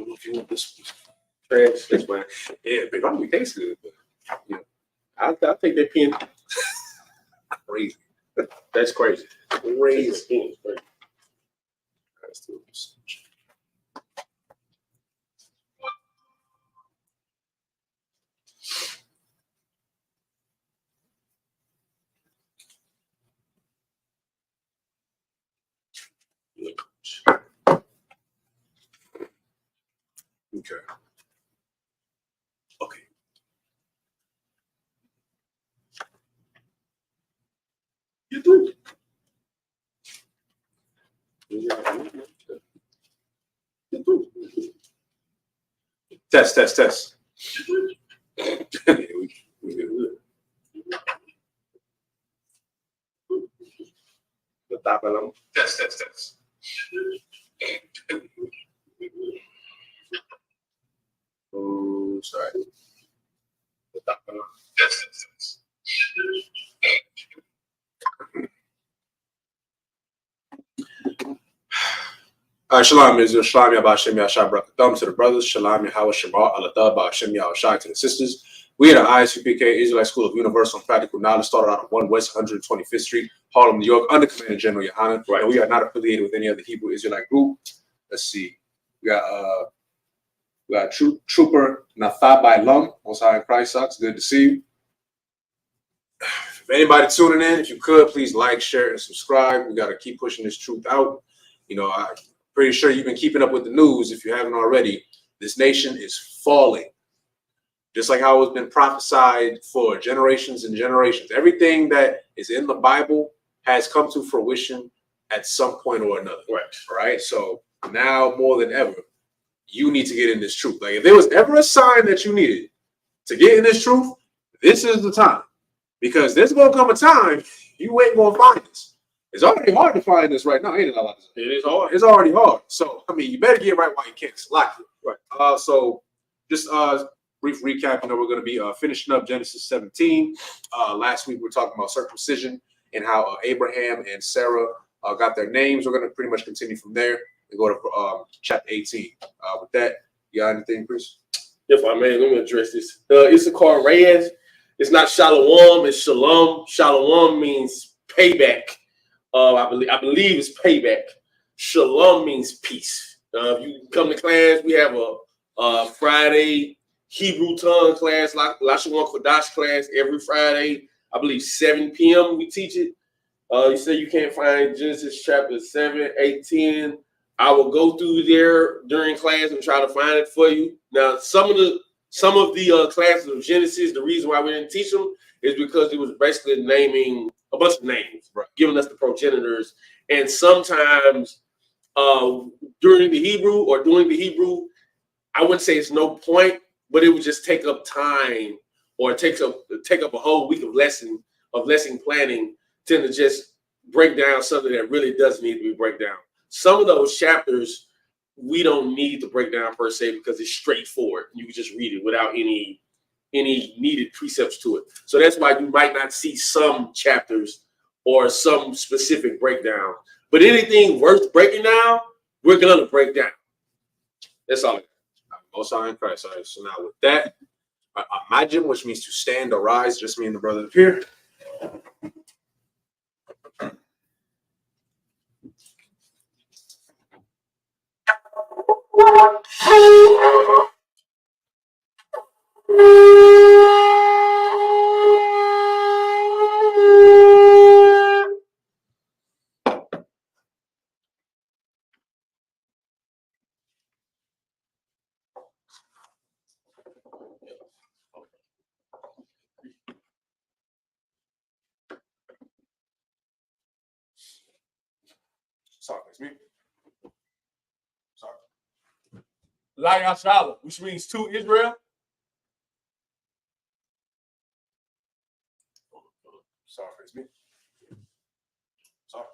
if you want this trash, that's fine. Yeah, but it probably tastes good. But, you know, I'll take that pen. Crazy. That's crazy. Crazy. That's too much. Okay. Okay. You do. Test. we good. The top of them. Test. Oh, sorry. The top of them. Test. Shalom, Israel. Shalom, Yahweh Hashem, Yahshua, Barakadam to the brothers. Shalom, Yahweh Shabbat, Aladah, Hashem, Yahshua to the sisters. We are the Isupk Israelite School of Universal and Practical Knowledge, started out on 1 West 125th Street, Harlem, New York, under Commander General Yohanan. Right. And we are not affiliated with any other Hebrew Israelite group. Let's see. We got Trooper Nathabai Lum, Most High in Christ sucks. Good to see you. If anybody tuning in, if you could, please like, share, and subscribe. We got to keep pushing this truth out. You know, I'm pretty sure you've been keeping up with the news. If you haven't already, this nation is falling. Just like how it's been prophesied for generations and generations. Everything that is in the Bible has come to fruition at some point or another. Right? So now more than ever, you need to get in this truth. Like if there was ever a sign that you needed to get in this truth, this is the time. Because there's going to come a time you ain't going to find this. It's already hard to find this right now, ain't it? It is hard. It's already hard. So, I mean, you better get right while you can. Slack it. Right. So, just brief recap. You know, we're going to be finishing up Genesis 17. Last week, we were talking about circumcision and how Abraham and Sarah got their names. We're going to pretty much continue from there and go to chapter 18. With that, you got anything, Chris? If I may, let me address this. Isupk Reyes. It's not Shalom, it's Shalom. Shalom means payback. I believe it's payback. Shalom means peace. If you come to class, we have a Friday Hebrew tongue class, Lashawan Kodash class every Friday. I believe 7 p.m. we teach it. You say you can't find Genesis chapter 7, 8, 10. I will go through there during class and try to find it for you. Now, some of the classes of Genesis, the reason why we didn't teach them is because it was basically naming a bunch of names, right, giving us the progenitors. And sometimes during the Hebrew, I wouldn't say it's no point, but it would just take up time or take up a whole week of lesson planning to just break down something that really does need to be break down. Some of those chapters we don't need to break down per se because it's straightforward. You can just read it without any needed precepts to it. So that's why you might not see some chapters or some specific breakdown. But anything worth breaking down, we're gonna break down. That's all. Most High in Christ. All right, so now with that, imagine, which means to stand or rise, just me and the brother up here. Sorry, it's me. Sorry. Lion Shala, which means to Israel. Sorry, it's me. Sorry.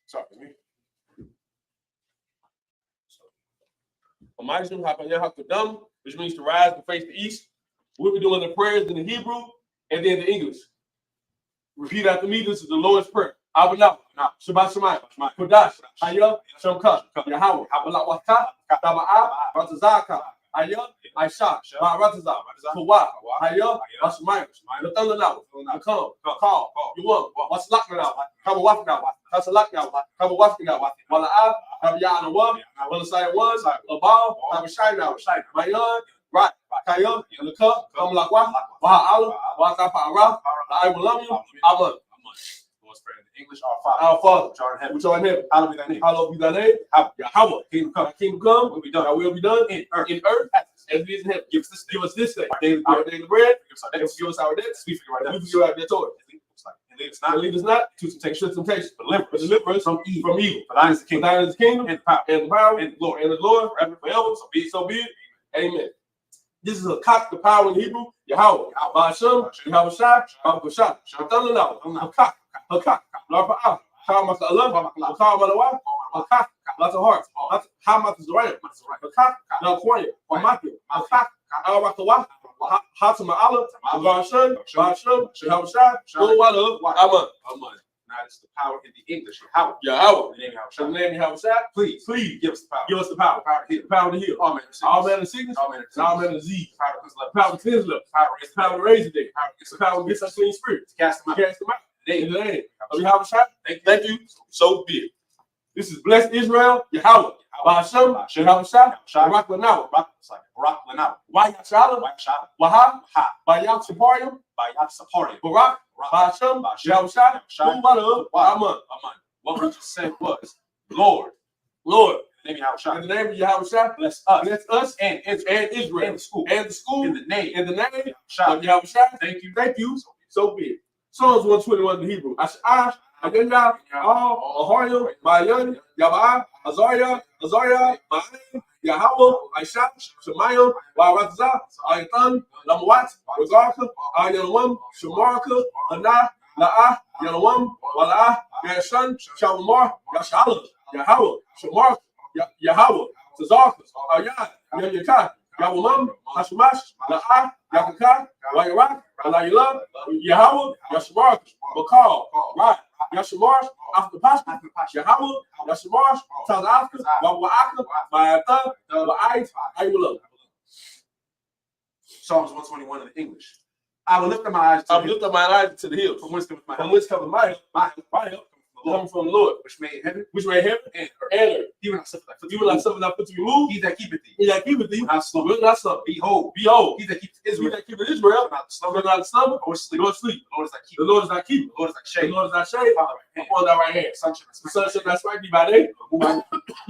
Sorry, me. Hakadam, which means to rise and face the east. We'll be doing the prayers in the Hebrew and then the English. Repeat after me. This is the Lord's Prayer. Abba, Shabbat Shemayim, Kodash, Hayah, Shamka, Yahweh, Abalawaka, Taba'a, Ratazaka, Hayah, Aisha, Rataza, Kawa, Hayah, Shemayim, the thunder now, the come, call, you want, what's locked now, come walk now, that's a lock now, come walk now, while I have Yana one, while the side one, a ball, have a shine now, my young, right, Kaya, in the cup, come like what, Wahala, Wakapa, I will love you, Amen. Lord's Prayer in English. Our Father, which art in heaven, hallowed be thy name. hallowed be thy name. Yahweh, kingdom come. Kingdom come, Will be done. thy will be done In earth. as it is in heaven. Give us this day. Our daily bread. Give us our debts. We forgive our We debts. forgive our debtors. And lead us And not lead us not to temptation, but deliver us from evil. from evil. For thine is the For kingdom thine is the kingdom and the power and the power and the glory and the glory forever. forever. So be it. Amen. This is a cock, the power in Hebrew. Yahweh, Ba'ashem, Yahweh Shai, Baruch Shai, Shatana now, Hakak, Lord Ba'ah, Kama Allah, Kama Malawa, Hakak, lots of hearts, Hamat is the right, Hakak, now Quanya, Hamaki, Hakak, Awakawa, Hatama Allah, Ba'ashem, Yahweh Shai, Wala, Aman. Now this is the power in the English. Yahweh. Yahweh, In the name of in the Yahweh. name of Yahweh Shai, Please give us the power. Give us the power. The power to heal. All men All manner of sickness. All manner of All manner of disease. power to love. Power to cleanse lips. Power to raise the dead. Power to get us clean spirits. Cast them out. Cast them out. In the name of Yahweh Shai. Thank you. So be it. This is blessed Israel. Yahweh. Ba'ashem. Yahweh Shai. Barak Lanawa. Barak Lanawa. Wayashala. Waha. Bayak Saparium. Saparium. Barak. Ba'ashem. Yahweh Shai. Amen. What we just said was, Lord, Lord. in the name of Yahweh. In the name of Yahweh Shai. Bless us. Bless us And Israel. And the school. And the school. In the name In the name of of Yahweh Shai. Thank you. Thank you. So be it. Psalms 121 in Hebrew. Ash'ah, Agenda, Ahoyim, Mayan, Yabah, Azariah, Ma'ayin, Yahweh, Aisha, Shemayim, Wa'aratza, Ayatan, Lamwat, Regarka, Ayalwam, Shemarka, Anah, La'ah, Yalwam, Wala'ah, Yashan, Shalomar, Yashala, Yahweh, Shemarka, Yahweh, Tazarka, Ayat, Yayakat, Yawamam, Hashemash, La'ah, Yakaka, Wayarak, Alayilam, Yahweh, Yashmar, Bakal, Right, Yashmar, after Pascha, Yahweh, Yashmar, Tazafka, Wa'aka, Mayata, Wa'ait, Ayulam. Psalms 121 in the English. I will lift up my eyes to the hills. From whence cometh my From help? which cometh my help? My help coming from the Lord, Which made heaven which made heaven and and earth. even not suffer thy foot to Even be like moved. something that put to be moved, He that keepeth thee he that keepeth thee, will not slumber. will not slumber. Behold, Behold, he that keepeth he Israel that keepeth Israel, will not slumber will not slumber, or sleep. nor sleep. The Lord is thy The keeper. Lord is thy keeper. The Lord is thy The shade. Lord is thy shade Upon thy right hand. upon thy right hand. The sun shall The sun not shall smite not strike thee by day,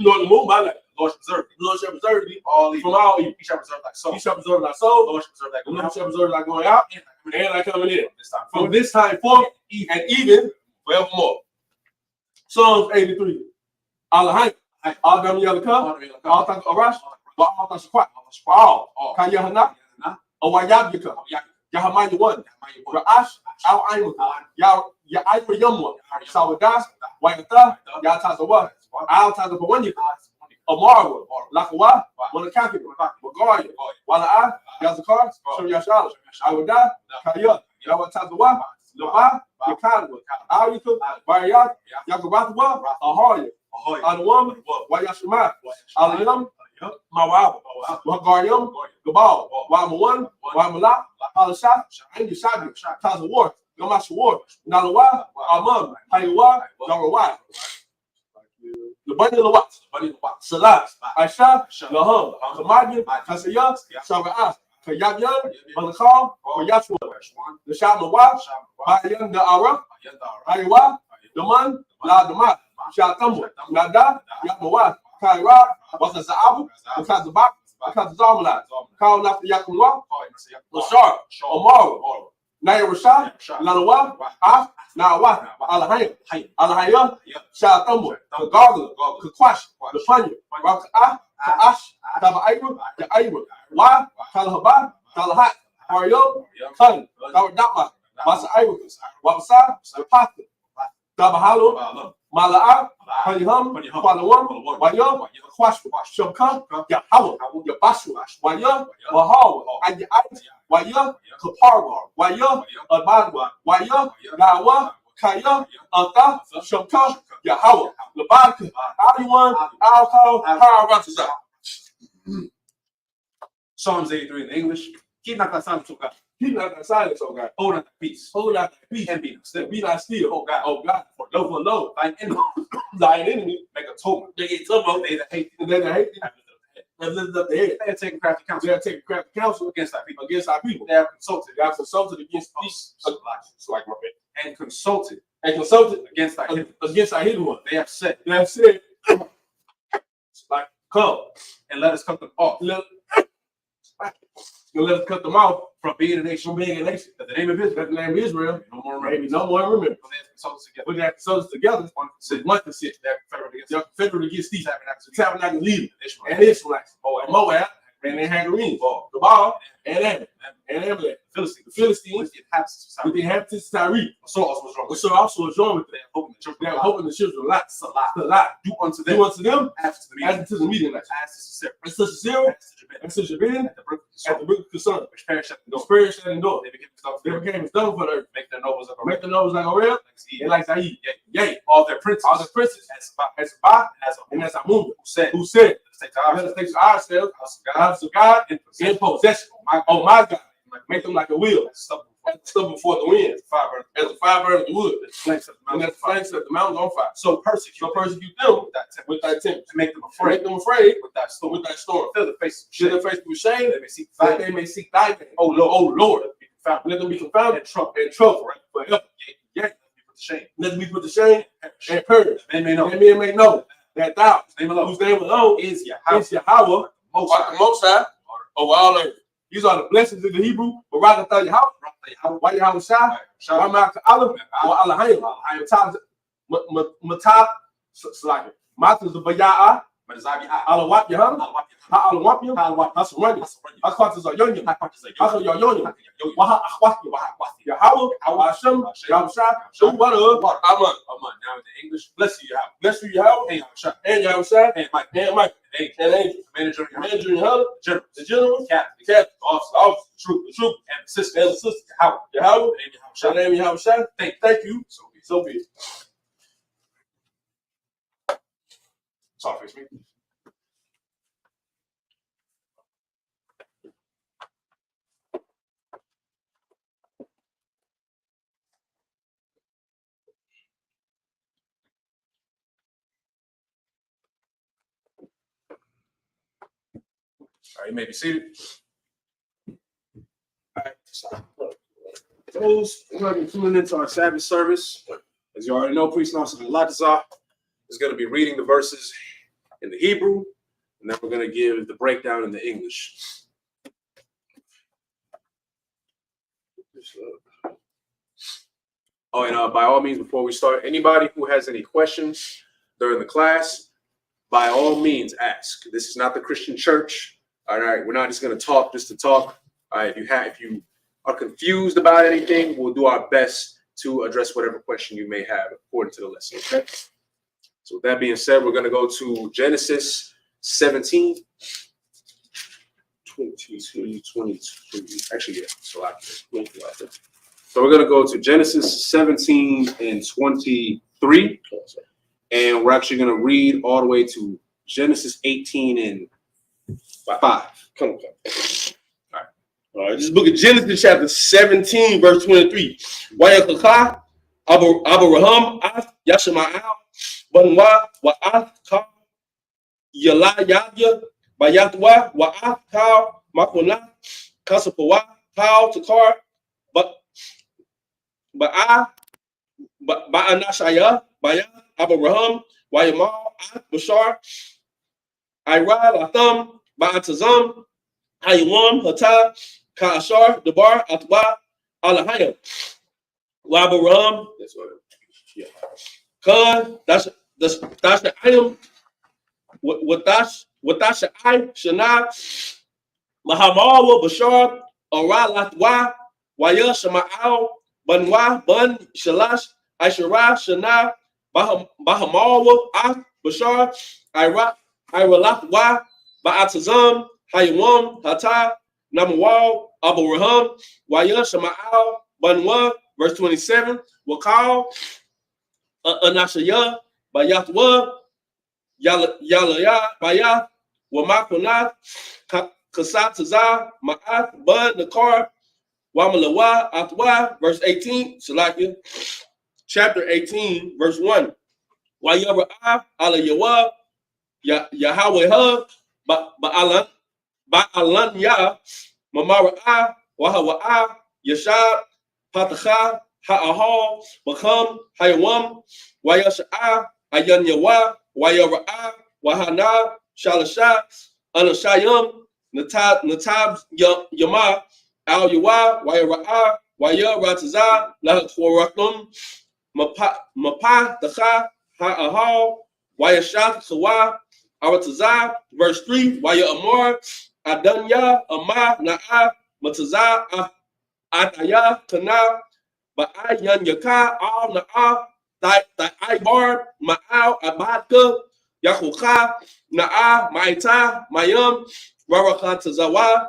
nor the moon by night. The Lord shall preserve thee. The Lord shall preserve thee All evil. from all evil. He shall preserve thy soul. He shall preserve thy The soul. Lord shall preserve thy The going Lord out shall preserve thy going out and thy coming in. and thy coming in. This time From forth. this time forth and even forevermore. Psalms 83. Allahai, Adam Yalaka, Altan Arash, Altan Squat, all, Kayahana, Awayabika, Yahamaya 1, Ra'ash, Al Aimu, Ya'ayma Yamwa, Sawadas, Wayata, Yatazawa, Al Tazapawanya, Amarwa, Lakawa, Monakaki, Magaria, Wala'a, Yazakar, Shum Yashala, Awada, Kaya, Yawatazawa, Laba, Yakadwa, Ayuka, Bayat, Yakabatwa, Ahoya, Adawam, Wayashima, Alayam, Mawab, Wagarium, Gabal, Wamawan, Wamala, Alasha, and Yashabi, Tazawar, Gamashawar, Nalawa, Amam, Haywa, Narawa. The bunny of the watch, Salat, Aisha, Laham, Kamadi, Kasayas, Shaba'as, Kayabyan, Malakal, Yashua, the Shabawat, Bayan the Ara, Aywa, the Man, La Damat, Shatamu, Nada, Yabawat, Kaira, Wakazaabu, Wakazabak, Zamalai, Kyle Nafta Yakumwa, Lashar, Omar, Naya Rashad, Lalawa, Nawa, Alahaya, Alahaya, Shatamu, Gargler, Kakwash, the Panya, Raka, Ash, Taba Iber, the Iber, Wa, Kalahaba, Kalahat, Mario, Kun, Dama, Masa Iberus, Wabasa, Pasta, Tabahalo, Mala'a, Paniham, Palawam, Waya, Kwash, Shokka, Yahawa, Yabashu, Waya, Wahawa, Waya, Kaparwa, Waya, Abadwa, Waya, Nawa, Kaya, Ata, Shokka, Yahawa, Labaka, Aliwan, Alcohol, Haravasa. Psalms 83 in English. Keep not thy silence, O God. Keep not thy silence, O God. Hold not thy peace. Hold out thy peace. And be not still. Be not still, oh God. For lo, Thine enemy thine enemy, make a tumult. they get tumble, They that hate thee they that hate thee, have lifted up have lifted up the head. the head. They have taken crafty They counsel have taken crafty counsel against thy people. against our people. They have consulted. They have consulted against these. It's like my bad. And consulted And consulted against thy hidden. against our hidden one. They have said, They have said, like, come, and let us cut them off let us cut them off from being a nation. from being a nation. That the name of Israel That the name of Israel no more maybe remember. no more remember. For they have consulted together. But they have consulted together. One Said considered. one consider. They have confederate against They're confederate against these tabernacles. tabernacle leaders Ishmael. and Israelites. Moab. Moab and the Hagarenes, Gabal and Ammon and Amalek. Philistines. The Philistines With the inhabitants of with the inhabitants of Tyre. So also was wrong. So also joined with them. They have hoping the children They of are God hoping the children of Lot Salah. to lie. do unto them Do unto them after the meeting. as to the meeting. As to Sarah. And such a Sarah As to Jabin. and such a Ben At the brook of at the Kisor, brook of Kasson. which perished at the The door. spirit shut the door. They became stuff. They became a stone for the earth. Make their nobles of a Make the nose like Orel and like Said. Yea, all their princes. All the princes As Sabah. as Sabah As and as Amunga, who who said, said, let's take to let us ourselves. take to ourselves House of the God. house of God In in possession. possession. Oh my God. Make them like a wheel. Stubble. Stuff before the wind. Fire burn. As the fire burns the wood. The flames of the And mountain. as the flames set the mountains on fire. So persecute. So persecute them with that temper. with thy temper. To make them Make afraid. them afraid With that storm. with thy storm. Fill the face. Should their face be shame, They may seek that thy they name. may seek thy name. Oh Lord. Oh Lord. Be confounded. Let them be confounded And trouble. and trouble forever. Yea, let them be put to shame. Let them be put to shame Perish. and perish. Men may know. And men may know that thou, His name alone whose name alone is Yahweh. is Yahweh, Most art the Most High over all earth. These are the blessings in the Hebrew. But rather than Yahweh, why Yahweh Shai, why Malka Allah, or Allahayim, Matab, Slacker, Matas the Baya'a, Alawat Yaham, Alawapim, Hasurani, Akwatas are Yonya, Hasu Yonya, Waha Akwaki, Yahweh, Hashem, Yahweh Shai, Shubara, Aman. Now in the English, bless you, Yahweh. Bless you, Yahweh, and Yahweh Shai, And Mike. and Mike, And and Angel, manager, Manager in Hell, general, the General, the captain, the Captain, officer, the Troop, and the sister, and the Sister, Yahweh. Yahweh, The name Yahweh. Shai, name Yahweh Shai, thank you, So be it. so be it. Sorry, face me. All right, you may be seated. All right, so those who are tuning into our Sabbath service, as you already know, Priest Nelson Latazar is going to be reading the verses in the Hebrew, and then we're going to give the breakdown in the English. Oh, and by all means, before we start, anybody who has any questions during the class, by all means, ask. This is not the Christian church. All right, we're not just going to talk just to talk. All right, if you are confused about anything, we'll do our best to address whatever question you may have according to the lesson. Okay. So with that being said, we're going to go to Genesis 17, 22. Actually, yeah. So we're going to go to Genesis 17 and 23, and we're actually going to read all the way to Genesis 18 and 5. Come on. All right, this is book of Genesis, chapter 17, verse 23. Wayakaka, Abraham, Yashmael, Banwa, Wa'ath, Ka, Yalayaya, Bayatwa, Wa'ath, Ka, Makona, Kasapawa, Ka, Takar, Ba'anashaya, Bayath, Abraham, Wayamal, Bashar, Ira, Latham, Ba'atazam, Hayawam, Hata, Ka'ashar, Debar, Atwa, Alahayam. Wabaram, that's what Khan, that's the item. What that's the I, Shana, Mahamawa, Bashar, Aralatwa, Waya, Shama'al, Banwa, Bun, Shalash, Aishara, Shana, Bahamawa, Ah, Bashar, Iralatwa, Ba'atazam, Hayawam, Hata, Namawal, Abu Raham, Waya, Shama'al, Banwa, verse 27, Wakal, Anashaya, Bayatwa, Yalaya, Bayat, Wamakunat, Kasataza, Ma'at, Bud, Nakar, Wamalawa, Atwa, verse 18, Salakia, chapter 18, verse 1. Wayara, Ala Yawa, Yahweh, Ba'alan Ya, Mamara, Wahawa, Yashab, Patacha, Ha'ahal, Bakam, Hayawam, Wayasha'a, Ayan Yawa, Wayara'a, Wahana, Shalasha, Anashayam, Natab Yama, Al Yawa, Wayara'a, Waya Rataza, Lahakwarakum, Mapa, Dacha, Ha'ahal, Wayashat, Kawa, Arataza, verse 3, Waya Amar, Adanya, Ama, Na'a, Mataza, Ataya, Kana, Ba'ayan Yaka, Al Na'a, Ibar, Ma'al, Abadka, Yahuka, Na'a, Ma'ita, Mayam, Warakatazawa,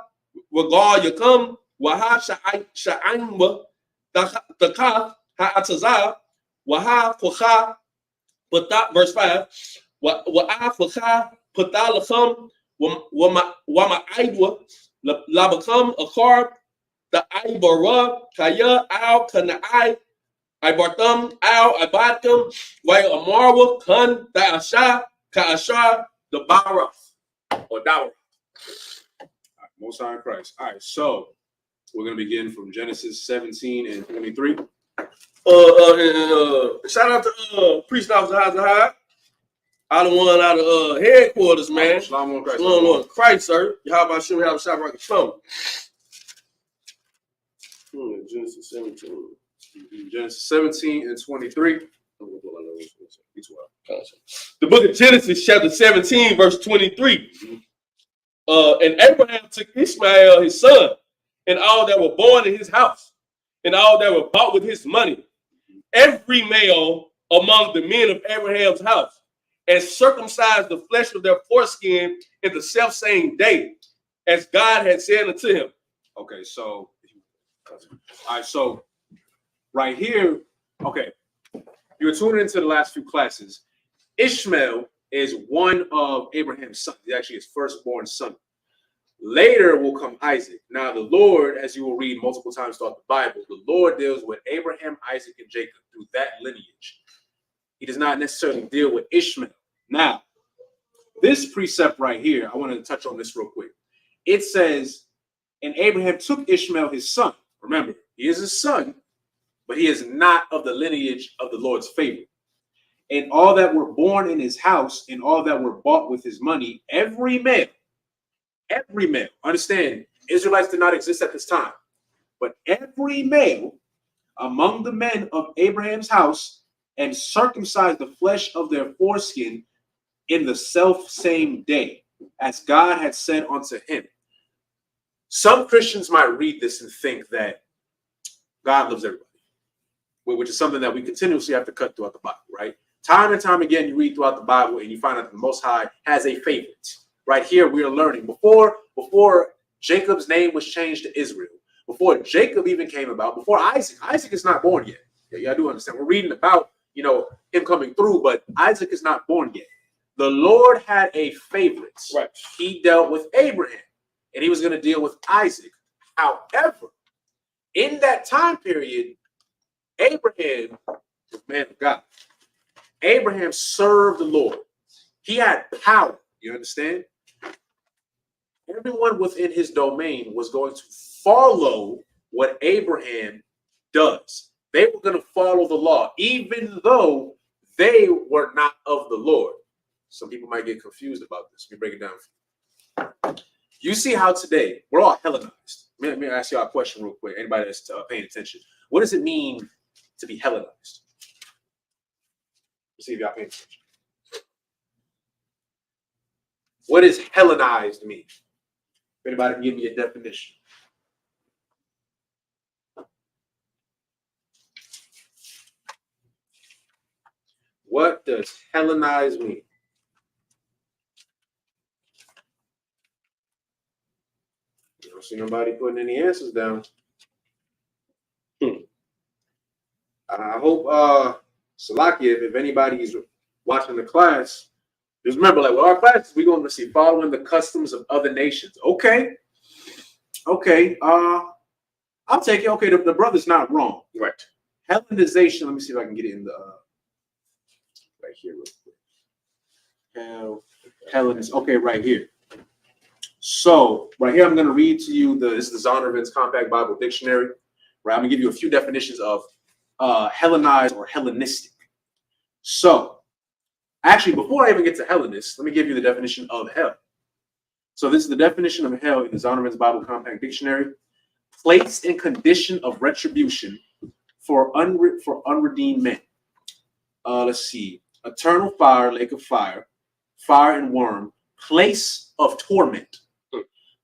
Wagal Yakam, Waha Sha'anwa, Taka, Ha'ataza, Waha Kocha, verse 5, Wa'a Kocha, Patalakam, Wama Aidwa, Labakam, Akar, the Ibara, Kaya, Al, Kanai, Ibartham, Al, Ibatham, Waya Amarwa, Kun, Da'asha, Ka'asha, the Barath, or Dawah. Most High in Christ. All right, so we're going to begin from Genesis 17 and 23. Shout out to Priest Officer Hazahai. I the one out of headquarters, man. Shalom on Christ. Shalom on Christ, sir. How about Shem? How about Shabbat Shalom? Genesis 17. Genesis 17 and 23. The book of Genesis, chapter 17, verse 23. And Abraham took Ishmael, his son, and all that were born in his house, and all that were bought with his money, every male among the men of Abraham's house, and circumcised the flesh of their foreskin in the selfsame day, as God had said unto him. Okay, so, all right, so right here, okay, you're tuning into the last few classes. Ishmael is one of Abraham's sons. He's actually his firstborn son. Later will come Isaac. Now, the Lord, as you will read multiple times throughout the Bible, the Lord deals with Abraham, Isaac, and Jacob through that lineage. He does not necessarily deal with Ishmael. Now, this precept right here, I want to touch on this real quick. It says, and Abraham took Ishmael, his son. Remember, he is his son, but he is not of the lineage of the Lord's favor. And all that were born in his house and all that were bought with his money, every male, understand, Israelites did not exist at this time, but every male among the men of Abraham's house and circumcised the flesh of their foreskin in the self same day, as God had said unto him. Some Christians might read this and think that God loves everybody, which is something that we continuously have to cut throughout the Bible, right? Time and time again, you read throughout the Bible and you find out that the Most High has a favorite. Right here, we are learning before Jacob's name was changed to Israel, before Jacob even came about, before Isaac is not born yet. Yeah, I do understand. We're reading about, him coming through, but Isaac is not born yet. The Lord had a favorite. Right. He dealt with Abraham, and he was going to deal with Isaac. However, in that time period, Abraham, man of God, Abraham served the Lord. He had power. You understand? Everyone within his domain was going to follow what Abraham does. They were going to follow the law, even though they were not of the Lord. Some people might get confused about this. Let me break it down for You see how today we're all Hellenized. Let me ask you a question real quick. Anybody that's paying attention, what does it mean to be Hellenized? Let's see if y'all paying attention. What does Hellenized mean? If anybody can give me a definition. What does Hellenized mean? I don't see nobody putting any answers down. I hope Salakia, if anybody's watching the class, just remember, like with our classes, we're going to see following the customs of other nations. Okay. I'll take it. Okay, the brother's not wrong. Right. Hellenization. Let me see if I can get it in the right here real quick. Hellenism. Okay, right here. So right here, I'm going to read to you this is the Zondervan's Compact Bible Dictionary. Right, I'm going to give you a few definitions of Hellenized or Hellenistic. So, actually, before I even get to Hellenist, let me give you the definition of hell. So this is the definition of hell in the Zondervan's Bible Compact Dictionary. Place and condition of retribution for unredeemed men. Let's see. Eternal fire, lake of fire, fire and worm, place of torment,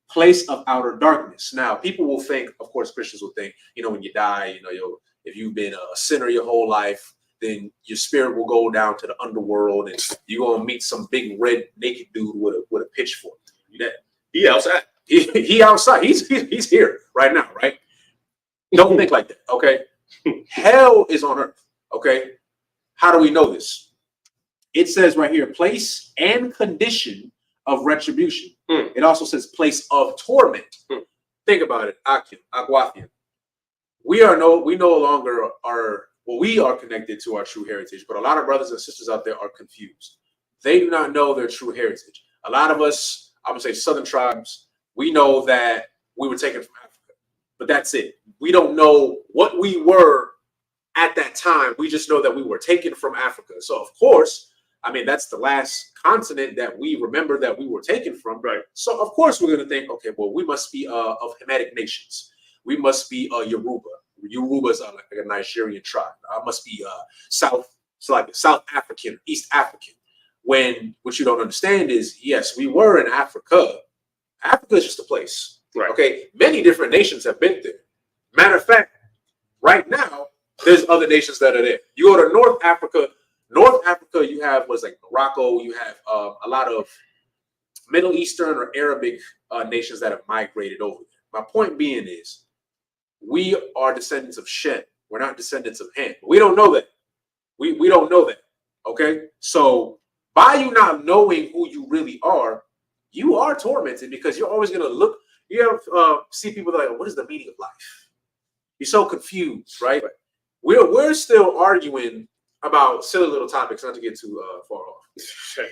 place of outer darkness. Now, people will think, of course, Christians will think, when you die, if you've been a sinner your whole life, then your spirit will go down to the underworld and you're going to meet some big red naked dude with a pitchfork. He outside. He outside. He's here right now, right? Don't think like that, okay? Hell is on earth, okay? How do we know this? It says right here, place and condition of retribution. It also says place of torment. Think about it, Akim, Aguathian. We no longer are, we are connected to our true heritage, but a lot of brothers and sisters out there are confused. They do not know their true heritage. A lot of us, I would say Southern tribes, we know that we were taken from Africa, but that's it. We don't know what we were at that time. We just know that we were taken from Africa. So of course, that's the last continent that we remember that we were taken from. Right. So of course we're going to think, okay, well, we must be of Hamitic nations. We must be Yoruba. Yorubas are like a Nigerian tribe. I must be South African, East African. When what you don't understand is, yes, we were in Africa. Africa is just a place. Right. Okay. Many different nations have been there. Matter of fact, right now, there's other nations that are there. You go to North Africa. North Africa, you have Morocco. You have a lot of Middle Eastern or Arabic nations that have migrated over there. My point being is, we are descendants of Shem. We're not descendants of Ham. We don't know that. We don't know that. Okay? So by you not knowing who you really are, you are tormented because you're always going to look. You see people that are like, what is the meaning of life? You're so confused, right? We're still arguing about silly little topics, not to get too far off.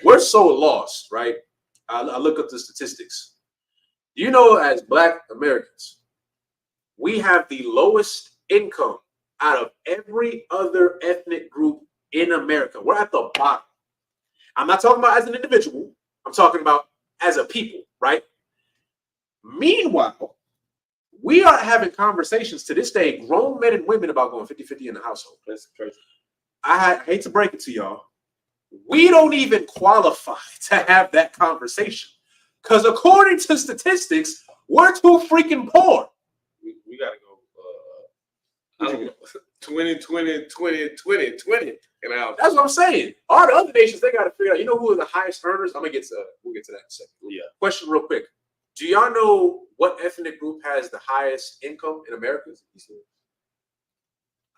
We're so lost, right? I look up the statistics. As Black Americans, we have the lowest income out of every other ethnic group in America. We're at the bottom. I'm not talking about as an individual. I'm talking about as a people, right? Meanwhile, we are having conversations to this day, grown men and women, about going 50-50 in the household. That's crazy. I hate to break it to y'all. We don't even qualify to have that conversation. Because according to statistics, we're too freaking poor. We got to go, I don't know, 20. That's what I'm saying. All the other nations, they got to figure out, who are the highest earners? We'll get to that in a second. Yeah. Question real quick. Do y'all know what ethnic group has the highest income in America?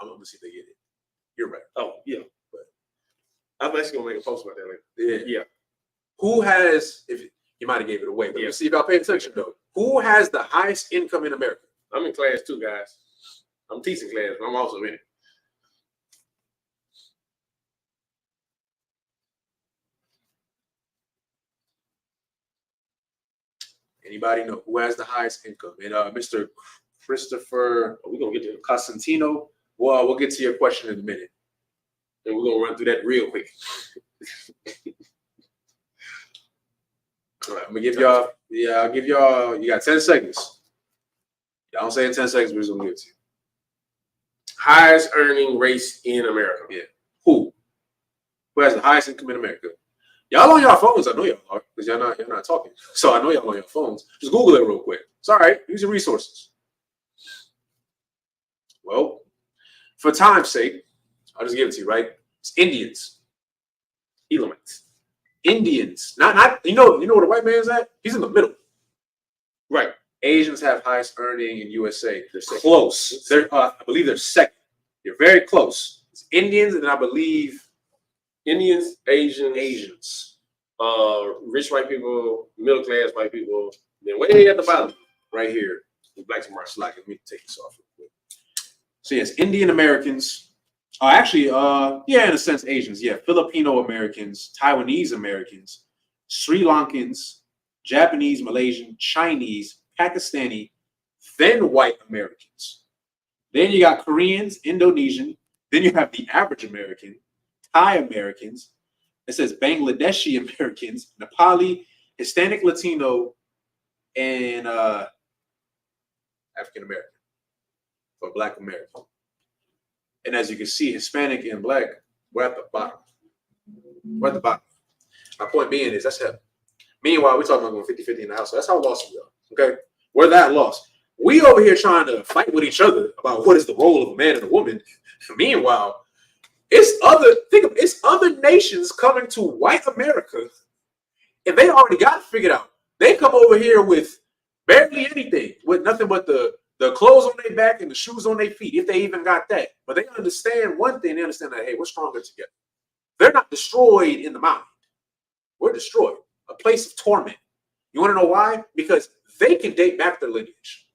I'm going to see if they get it. You're right. Oh, yeah. But I'm actually going to make a post about that later. Yeah. Who has, if you might have gave it away, but let's see if y'all pay attention, though. Who has the highest income in America? I'm in class too, guys. I'm teaching class, but I'm also in it. Anybody know who has the highest income? And Mr. Christopher, we're going to get to Costantino. Well, we'll get to your question in a minute. And we're going to run through that real quick. All right, I'm gonna give y'all. Yeah, I'll give y'all. You got 10 seconds. Y'all don't say in 10 seconds. We're just gonna give it to you. Highest earning race in America. Yeah. Who has the highest income in America? Y'all on your phones. I know y'all are because y'all not talking. So I know y'all on your phones. Just Google it real quick. It's all right. Use your resources. Well, for time's sake, I'll just give it to you. Right? It's Indians. Elamites. Indians. Not. You know where the white man's at? He's in the middle. Right. Asians have highest earning in USA. They're close. I believe they're second. You're very close. It's Indians, and I believe Indians, Asians. Rich white people, middle class white people. Then way at the bottom, right here, the blacks and whites. Let me take this off real quick. So yes, Indian Americans. Actually, yeah, in a sense, Asians. Yeah, Filipino Americans, Taiwanese Americans, Sri Lankans, Japanese, Malaysian, Chinese, Pakistani, then white Americans. Then you got Koreans, Indonesian. Then you have the average American, Thai Americans. It says Bangladeshi Americans, Nepali, Hispanic, Latino, and African American or Black American. And as you can see, Hispanic and Black, we're at the bottom. We're at the bottom. My point being is that's heavy. Meanwhile, we're talking about going 50-50 in the house. So that's how lost we are. Okay? We're that lost. We over here trying to fight with each other about what is the role of a man and a woman. Meanwhile, it's other nations coming to white America, and they already got it figured out. They come over here with barely anything, with nothing but the clothes on their back and the shoes on their feet, if they even got that. But they understand one thing. They understand that, hey, we're stronger together. They're not destroyed in the mind. We're destroyed. A place of torment. You want to know why? Because they can date back their lineage.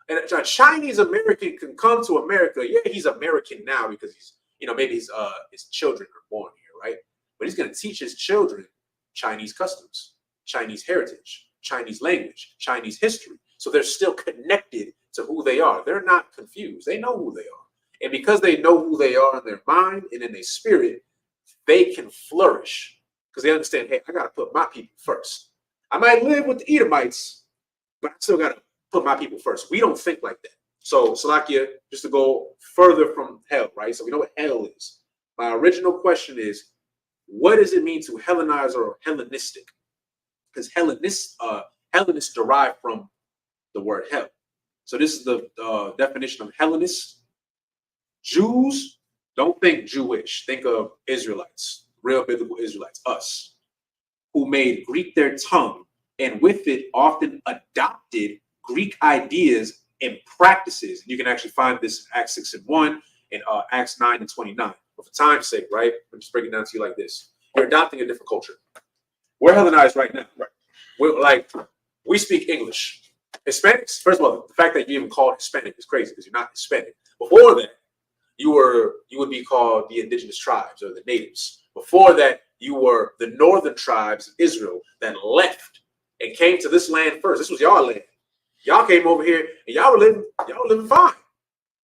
And a Chinese American can come to America. Yeah, he's American now because he's, maybe his children are born here, right? But he's going to teach his children Chinese customs, Chinese heritage, Chinese language, Chinese history. So they're still connected to who they are. They're not confused. They know who they are. And because they know who they are in their mind and in their spirit, they can flourish because they understand, hey, I got to put my people first. I might live with the Edomites, but I still got to put my people first. We don't think like that. So, Salakia, just to go further from hell, right? So we know what hell is. My original question is, what does it mean to Hellenize or Hellenistic? Because Hellenists derive from the word hell. So this is the definition of Hellenist. Jews, don't think Jewish. Think of Israelites, real biblical Israelites, us, who made Greek their tongue and with it often adopted Greek ideas and practices. You can actually find this in Acts 6:1 and Acts 9:29. But for time's sake, right? I'm just breaking it down to you like this. You're adopting a different culture. We're Hellenized right now. Right? We speak English. Hispanics, first of all, the fact that you even called Hispanic is crazy because you're not Hispanic. Before that, you would be called the indigenous tribes or the natives. Before that, you were the northern tribes of Israel that left and came to this land first. This was y'all land. Y'all came over here and y'all were living fine.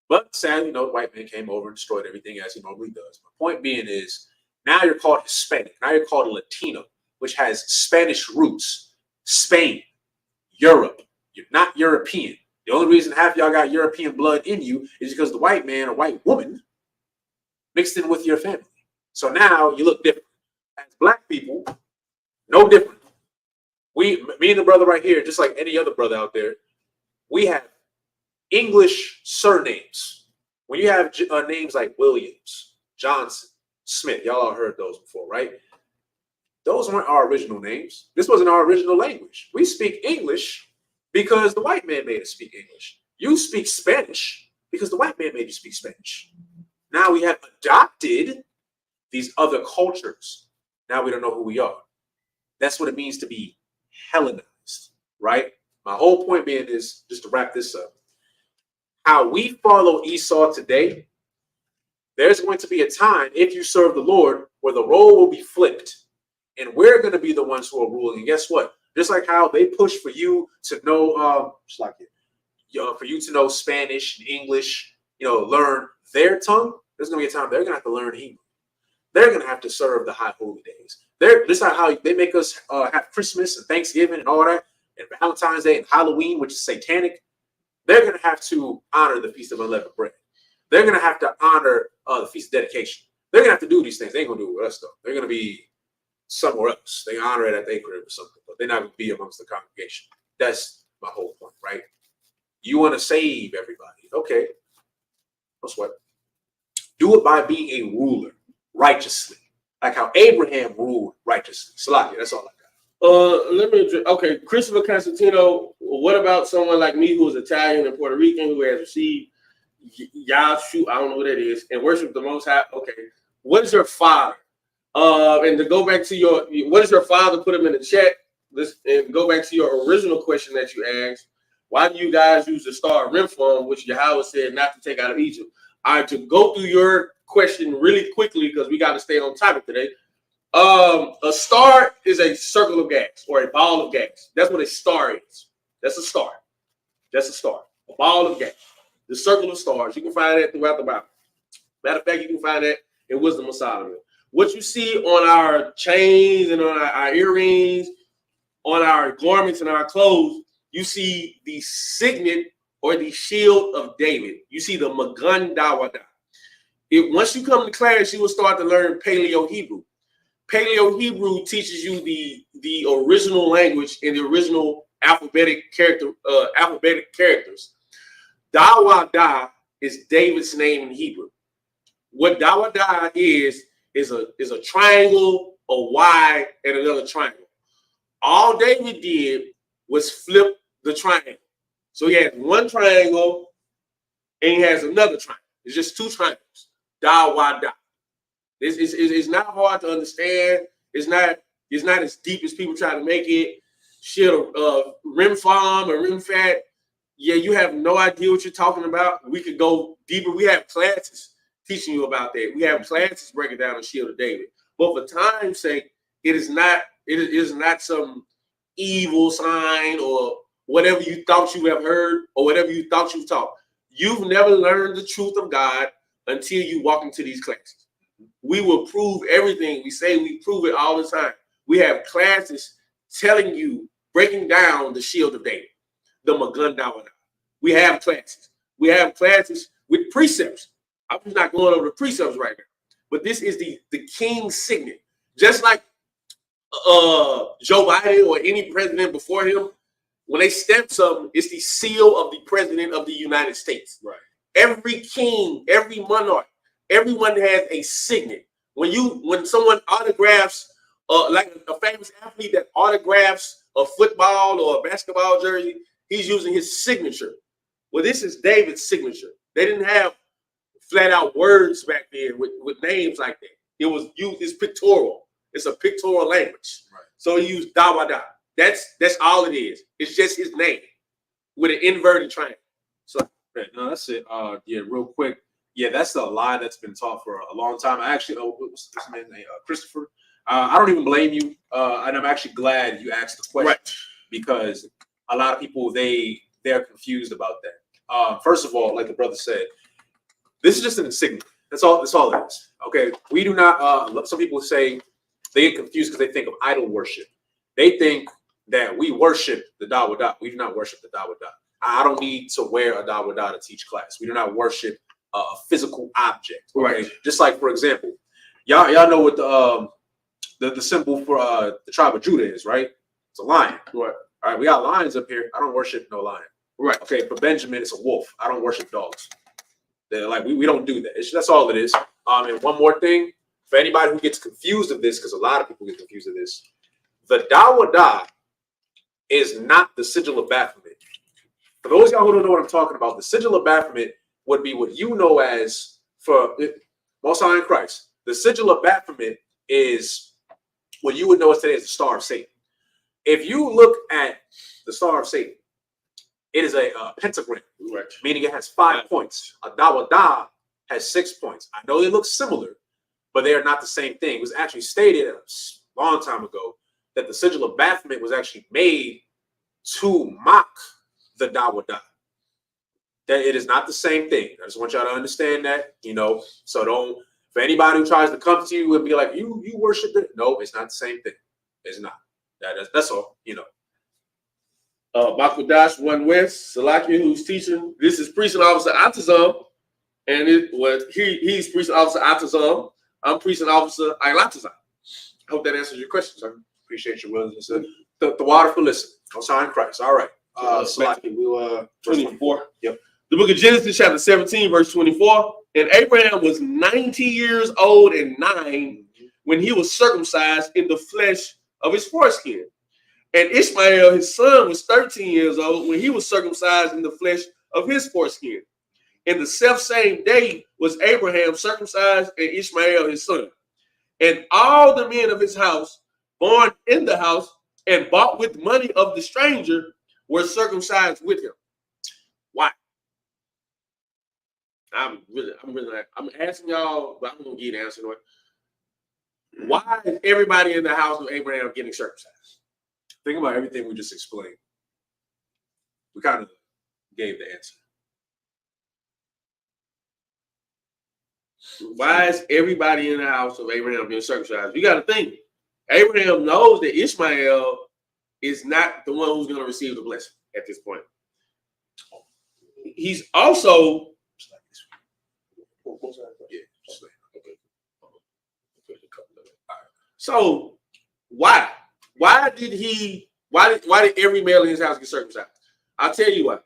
But sadly, the white man came over and destroyed everything as he normally does. My point being is, now you're called Hispanic. Now you're called Latino, which has Spanish roots. Spain, Europe. You're not European. The only reason half y'all got European blood in you is because the white man or white woman mixed in with your family. So now you look different. As black people, no different. Me and the brother right here, just like any other brother out there, we have English surnames. When you have names like Williams, Johnson, Smith, y'all all heard those before, right? Those weren't our original names. This wasn't our original language. We speak English because the white man made us speak English. You speak Spanish because the white man made you speak Spanish. Now we have adopted these other cultures. Now we don't know who we are. That's what it means to be Hellenized, right? My whole point being is, just to wrap this up, how we follow Esau today, there's going to be a time, if you serve the Lord, where the role will be flipped. And we're going to be the ones who are ruling. And guess what? Just like how they push for you to know, for you to know Spanish and English, learn their tongue, there's going to be a time they're going to have to learn Hebrew. They're going to have to serve the high holy days. This is how they make us have Christmas and Thanksgiving and all that, and Valentine's Day and Halloween, which is satanic. They're going to have to honor the Feast of Unleavened Bread. They're going to have to honor the Feast of Dedication. They're going to have to do these things. They ain't going to do it with us, though. They're going to be somewhere else. They honor it at the crib or something, but they're not going to be amongst the congregation. That's my whole point, right? You want to save everybody. Okay. No sweat. Do it by being a ruler righteously, like how Abraham ruled righteously. Salaki, that's all I got. Let me address, okay, Christopher Constantino. What about someone like me who is Italian and Puerto Rican who has received Yahshua, I don't know what that is, and worship the Most High? Okay, what is your father? And to go back to what is your father? Put him in the chat. And go back to your original question that you asked. Why do you guys use the star Remphan, which Yahweh said not to take out of Egypt? All right, to go through your question really quickly because we got to stay on topic today. A star is a circle of gas or a ball of gas. That's what a star is. That's a star. That's a star. A ball of gas. The circle of stars. You can find that throughout the Bible. Matter of fact, you can find that in Wisdom of Solomon. What you see on our chains and on our earrings, on our garments and our clothes, you see the signet or the shield of David. You see the Magun Dawada. Once you come to class, you will start to learn Paleo Hebrew. Paleo Hebrew teaches you the original language and the original alphabetic characters. Dawada is David's name in Hebrew. What Dawada is a triangle, a Y, and another triangle. All David did was flip the triangle. So he has one triangle and he has another triangle. It's just two triangles. Dawada. It's not hard to understand. It's not as deep as people try to make it. Shit, Remphan or Remfat. Yeah, you have no idea what you're talking about. We could go deeper. We have classes teaching you about that. We have classes breaking down the shield of David. But for time's sake, it is not some evil sign or whatever you thought you have heard or whatever you thought you taught. You've never learned the truth of God until you walk into these classes. We will prove everything we say. We prove it all the time. We have classes telling you, breaking down the shield of David, the Magun Dawada. We have classes. We have classes with precepts. I'm just not going over the precepts right now. But this is the king's signet. Just like Joe Biden or any president before him, when they stamp something, it's the seal of the president of the United States. Right. Every king, every monarch, everyone has a signet. When someone autographs, like a famous athlete that autographs a football or a basketball jersey, he's using his signature. Well, this is David's signature. They didn't have flat out words back then with names like that. It was used. It's pictorial. It's a pictorial language. Right. So he used Dawada. That's all it is. It's just his name with an inverted triangle. So no, that's it. Yeah, real quick. Yeah, that's the lie that's been taught for a long time. I actually, what's this man's name? Christopher. I don't even blame you, and I'm actually glad you asked the question, right? Because a lot of people they're confused about that. First of all, like the brother said, this is just an insignia. That's all it is. Okay, we do not. Some people say they get confused because they think of idol worship. They think that we worship the Dawada. We do not worship the Dawada. I don't need to wear a Dawada to teach class. We do not worship a physical object. Okay? Right. Just like, for example, y'all know what the symbol for the tribe of Judah is, right? It's a lion. Right. All right, we got lions up here. I don't worship no lion. Right. Okay, for Benjamin, it's a wolf. I don't worship dogs. They're like, we don't do that. That's all it is. And one more thing, for anybody who gets confused of this, because a lot of people get confused of this, the Dawada is not the sigil of Baphomet. For those of y'all who don't know what I'm talking about, the sigil of Baphomet would be what you know as, for Most High in Christ, the sigil of Baphomet is what you would know as today as the Star of Satan. If you look at the Star of Satan, it is a pentagram, right, meaning it has 5 points. A Dawada has 6 points. I know they look similar, but they are not the same thing. It was actually stated a long time ago that the sigil of Baphomet was actually made to mock the Dawada. That it is not the same thing. I just want y'all to understand that, so don't, For anybody who tries to come to you and be like, you worship it. No, it's not the same thing. It's not. That's all, you know. Bakudash One West, Salaki, who's teaching. This is Preaching Officer Atazam, and he's Preaching Officer Atazam. I'm Preaching Officer Ailatazam. I hope that answers your question, sir. Appreciate your willingness. The water for listen. No sign Christ. All right. Salaki, we'll 24. Yep. The book of Genesis, chapter 17, verse 24. And Abraham was 90 years old and 9 when he was circumcised in the flesh of his foreskin. And Ishmael, his son, was 13 years old when he was circumcised in the flesh of his foreskin. And the selfsame day was Abraham circumcised and Ishmael, his son. And all the men of his house, born in the house and bought with money of the stranger, were circumcised with him. Why? I'm asking y'all, but I'm gonna give you the answer. Why is everybody in the house of Abraham getting circumcised? Think about everything we just explained. We kind of gave the answer. Why is everybody in the house of Abraham being circumcised? You got to think. Abraham knows that Ishmael is not the one who's going to receive the blessing at this point. He's also so why did every male in his house get circumcised? I'll tell you why.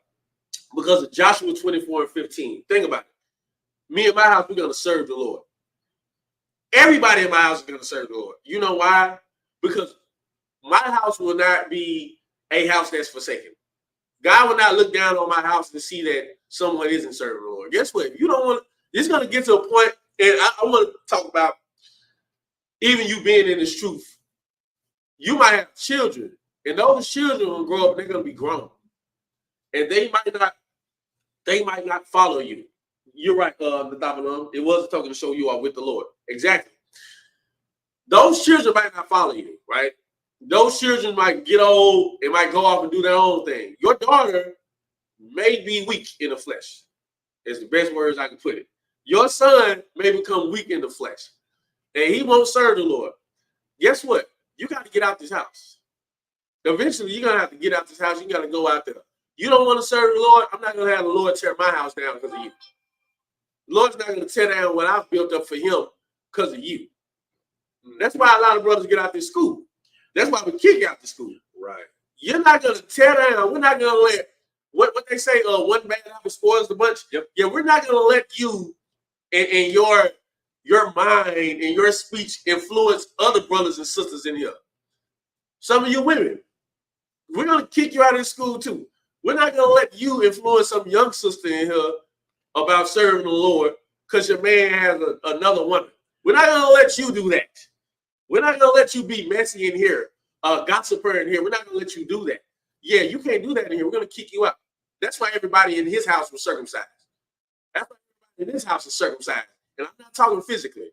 Because of Joshua 24 and 15. Think about it. Me and my house, we're going to serve the Lord. Everybody in my house is going to serve the Lord. You know why? Because my house will not be a house that's forsaken. God will not look down on my house and see that someone isn't serving the Lord. Guess what? If you don't want, it's going to get to a point, and I want to talk about even you being in this truth. You might have children, and those children will grow up, and they're going to be grown. And they might not follow you. You're right, Nadabalam. It was a token to show you are with the Lord. Exactly. Those children might not follow you, right? Those children might get old and might go off and do their own thing. Your daughter may be weak in the flesh. It's the best words I can put it. Your son may become weak in the flesh, and he won't serve the Lord. Guess what? You got to get out this house. Eventually, you're going to have to get out this house. You got to go out there. You don't want to serve the Lord? I'm not going to have the Lord tear my house down because of you. The Lord's not going to tear down what I've built up for him because of you. That's why a lot of brothers get out this school. That's why we kick out the school. Right. You're not going to tear down. We're not going to let, what they say, one bad apple spoils the bunch. Yep. Yeah, we're not going to let you and your mind and your speech influence other brothers and sisters in here. Some of you women, we're going to kick you out of this school too. We're not going to let you influence some young sister in here about serving the Lord because your man has another woman. We're not going to let you do that. We're not going to let you be messy in here, gossiper in here. We're not going to let you do that. Yeah, you can't do that in here. We're going to kick you out. That's why everybody in his house was circumcised. That's why everybody in his house is circumcised. And I'm not talking physically.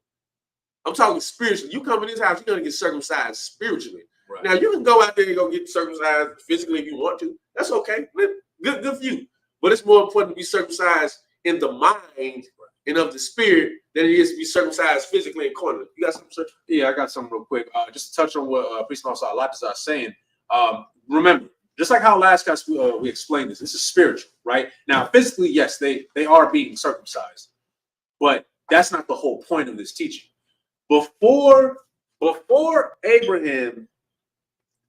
I'm talking spiritually. You come in this house, you're going to get circumcised spiritually. Right. Now, you can go out there and go get circumcised physically if you want to. That's okay. Good for you. But it's more important to be circumcised in the mind and of the spirit than it is to be circumcised physically and carnally. You got something, sir? Yeah, I got something real quick. Just to touch on what Priest Marcel Alapis is saying. Remember, just like how last class we explained this is spiritual, right? Now, physically, yes, they are being circumcised, but that's not the whole point of this teaching. Before Abraham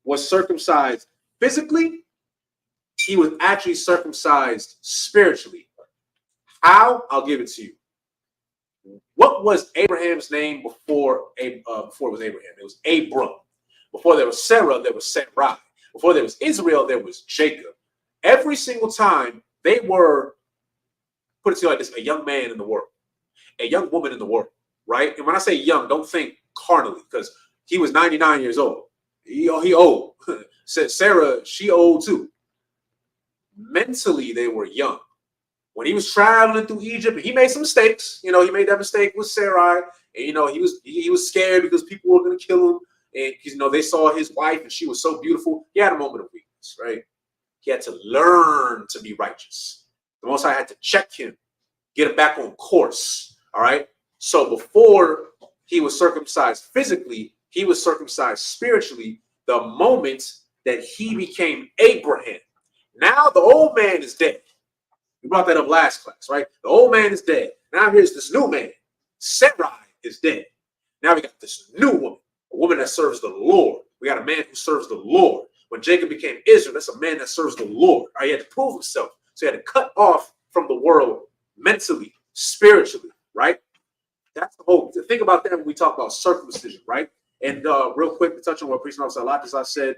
was circumcised physically, he was actually circumcised spiritually. How? I'll give it to you. What was Abraham's name before it was Abraham? It was Abram. Before there was Sarah, there was Sarai. Before there was Israel, there was Jacob. Every single time they were, put it to you like this, a young man in the world, a young woman in the world, right? And when I say young, don't think carnally, because he was 99 years old. He old. Sarah, she old too. Mentally, they were young. When he was traveling through Egypt, he made some mistakes. You know, he made that mistake with Sarai. And, you know, he was scared because people were going to kill him. And, you know, they saw his wife and she was so beautiful. He had a moment of weakness, right? He had to learn to be righteous. The Most High had to check him, get him back on course, all right? So before he was circumcised physically, he was circumcised spiritually the moment that he became Abraham. Now the old man is dead. We brought that up last class, right? The old man is dead. Now here's this new man. Sarai is dead. Now we got this new woman, a woman that serves the Lord. We got a man who serves the Lord. When Jacob became Israel, that's a man that serves the Lord. Right? He had to prove himself. So he had to cut off from the world mentally, spiritually, right? That's the whole. Think about that when we talk about circumcision, right? And real quick to touch on what Priest Officer Latis said,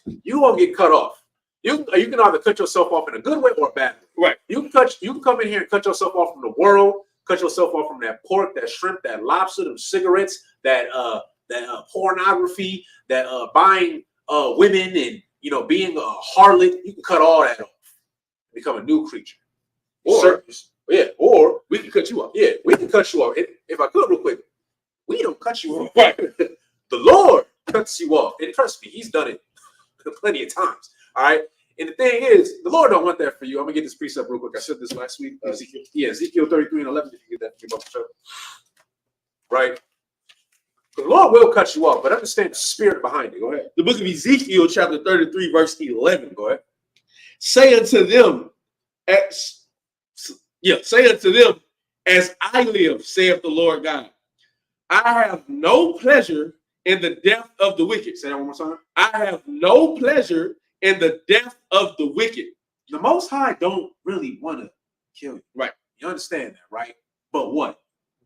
you won't get cut off. You can either cut yourself off in a good way or a bad way. Right. You can come in here and cut yourself off from the world, cut yourself off from that pork, that shrimp, that lobster, them cigarettes, that pornography, that buying women and being a harlot. You can cut all that off, become a new creature. Or we can cut you off. Yeah, we can cut you off. If I could, real quick, we don't cut you off. Right. The Lord cuts you off, and trust me, He's done it plenty of times. All right. And the thing is, the Lord don't want that for you. I'm gonna get this precept real quick. I said this last week. Ezekiel 33:11. If you get that, give up the show. Right. The Lord will cut you off, but understand the spirit behind it. Go ahead. The book of Ezekiel, chapter 33, verse 11. Go ahead. Say unto them, as I live, saith the Lord God, I have no pleasure in the death of the wicked. Say that one more time. I have no pleasure in the death of the wicked. The Most High don't really want to kill you. Right. You understand that, right? But what?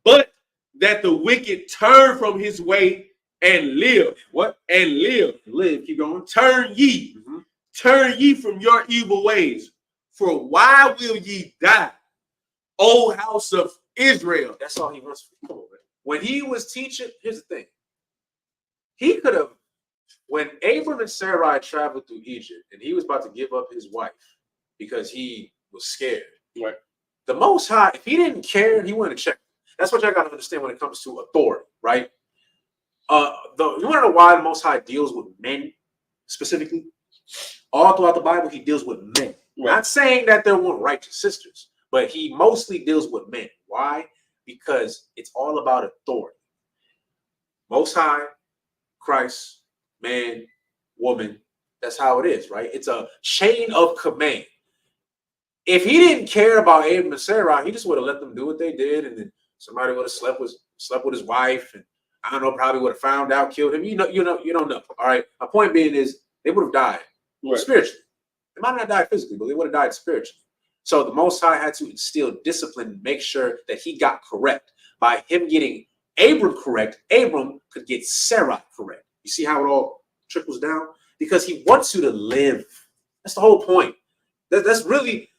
But that the wicked turn from his way and live. What? And live. Live. Keep going. Turn ye. Mm-hmm. Turn ye from your evil ways. For why will ye die, O house of Israel? That's all he wants. Come on, man. When he was teaching, here's the thing. He could have, when Abram and Sarai traveled through Egypt and he was about to give up his wife because he was scared. Right. The Most High, if he didn't care, he wouldn't check. That's what y'all got to understand when it comes to authority, right? You want to know why the Most High deals with men specifically? All throughout the Bible, he deals with men. Right. Not saying that there weren't righteous sisters, but he mostly deals with men. Why? Because it's all about authority. Most High, Christ, man, woman. That's how it is, right? It's a chain of command. If he didn't care about Abram and Sarai, he just would have let them do what they did, and then somebody would have slept with his wife, and I don't know, probably would have found out, killed him. You don't know. All right. My point being is they would have died spiritually. They might not die physically, but they would have died spiritually. So the Most High had to instill discipline and make sure that he got correct. By him getting Abram correct, Abram could get Sarai correct. You see how it all trickles down? Because he wants you to live. That's the whole point. That's really,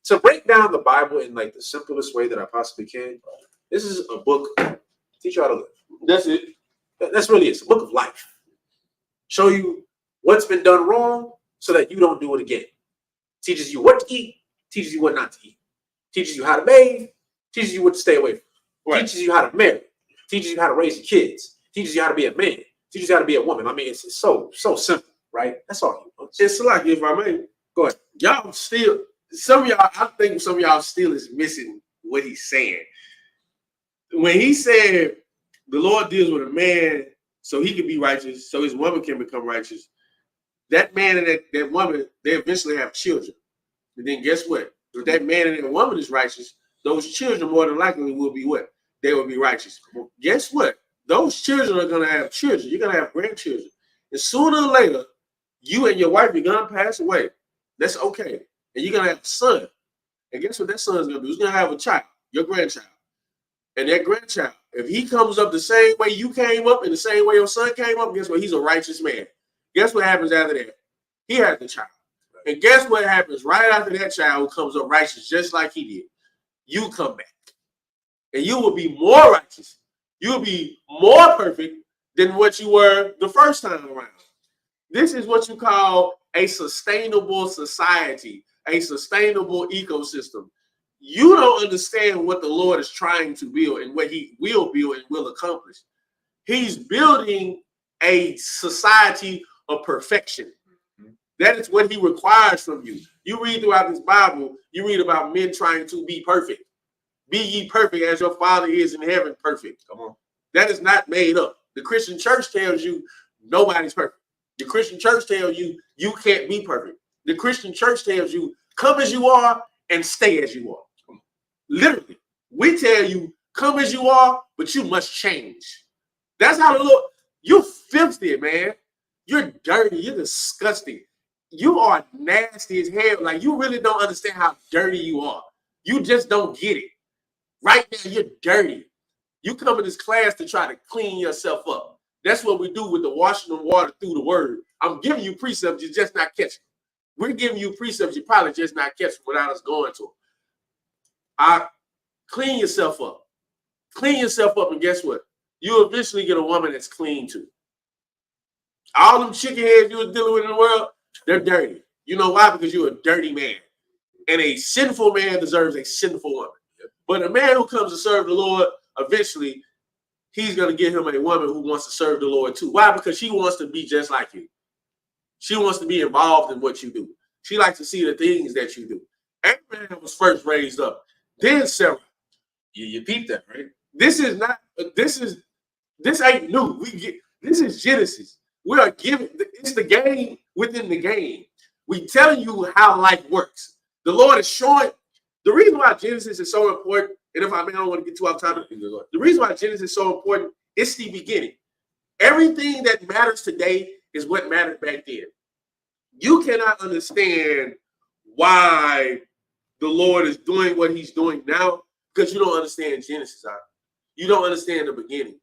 to break down the Bible in like the simplest way that I possibly can. This is a book to teach you how to live. That's it. That's really it. It's a book of life. Show you what's been done wrong so that you don't do it again. Teaches you what to eat. Teaches you what not to eat. Teaches you how to bathe. Teaches you what to stay away from. Right. Teaches you how to marry. Teaches you how to raise your kids. Teaches you how to be a man. Teaches you how to be a woman. I mean, it's so simple, right? That's all he wants. It's like, if I may, go ahead. Y'all still, some of y'all, I think some of y'all still is missing what he's saying. When he said the Lord deals with a man so he can be righteous, so his woman can become righteous, that man and that woman, they eventually have children. And then guess what? If that man and that woman is righteous, those children more than likely will be what? They will be righteous. Well, guess what? Those children are going to have children. You're going to have grandchildren. And sooner or later, you and your wife are going to pass away. That's okay. And you're going to have a son. And guess what that son's going to do? He's going to have a child, your grandchild. And that grandchild, if he comes up the same way you came up and the same way your son came up, guess what? He's a righteous man. Guess what happens after that? He has the child. And guess what happens right after that child who comes up righteous just like he did? You come back. And you will be more righteous. You will be more perfect than what you were the first time around. This is what you call a sustainable society, a sustainable ecosystem. You don't understand what the Lord is trying to build and what he will build and will accomplish. He's building a society of perfection. That is what he requires from you. You read throughout this Bible, you read about men trying to be perfect. be ye perfect as your Father is in heaven perfect. Come on. That is not made up. The Christian church tells you nobody's perfect. The Christian church tells you you can't be perfect. The Christian church tells you come as you are and stay as you are. Literally, we tell you come as you are, but you must change. That's how the Lord. You're filthy, man. You're dirty. You're disgusting. You are nasty as hell. Like, you really don't understand how dirty you are. You just don't get it. Right now, you're dirty. You come in this class to try to clean yourself up. That's what we do with the washing of water through the word. I'm giving you precepts, you're just not catching. We're giving you precepts, you're probably just not catching without us going to them. Clean yourself up. Clean yourself up, and guess what? You'll eventually get a woman that's clean too. All them chicken heads you was dealing with in the world, they're dirty. You know why? Because you're a dirty man. And a sinful man deserves a sinful woman. But a man who comes to serve the Lord, eventually, he's going to get him a woman who wants to serve the Lord too. Why? Because she wants to be just like you. She wants to be involved in what you do. She likes to see the things that you do. Abraham was first raised up. Then Sarah. You peep that, right? This ain't new. This is Genesis. We are giving, it's the game within the game. We telling you how life works. The Lord is showing. The reason why Genesis is so important, and if I don't want to get too off topic, the reason why Genesis is so important, it's the beginning. Everything that matters today is what mattered back then. You cannot understand why the Lord is doing what he's doing now because you don't understand Genesis. You don't understand the beginning.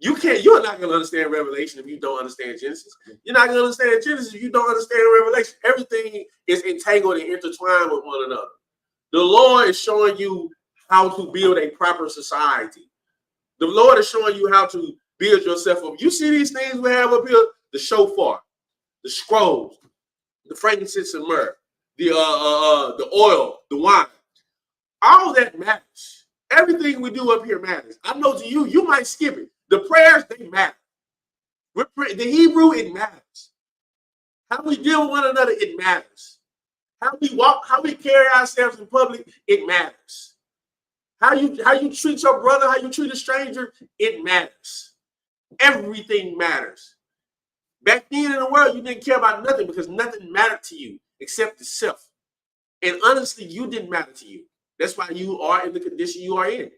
You're not going to understand Revelation if you don't understand Genesis. You're not going to understand Genesis if you don't understand Revelation. Everything is entangled and intertwined with one another. The Lord is showing you how to build a proper society. The Lord is showing you how to build yourself up. You see these things we have up here? The shofar, the scrolls, the frankincense and myrrh, the oil, the wine. All that matters. Everything we do up here matters. I know to you, you might skip it. The prayers, they matter. The Hebrew, it matters. How we deal with one another, it matters. How we walk, how we carry ourselves in public, it matters. How you treat your brother, how you treat a stranger, it matters. Everything matters. Back then in the world, you didn't care about nothing because nothing mattered to you except yourself. And honestly, you didn't matter to you. That's why you are in the condition you are in.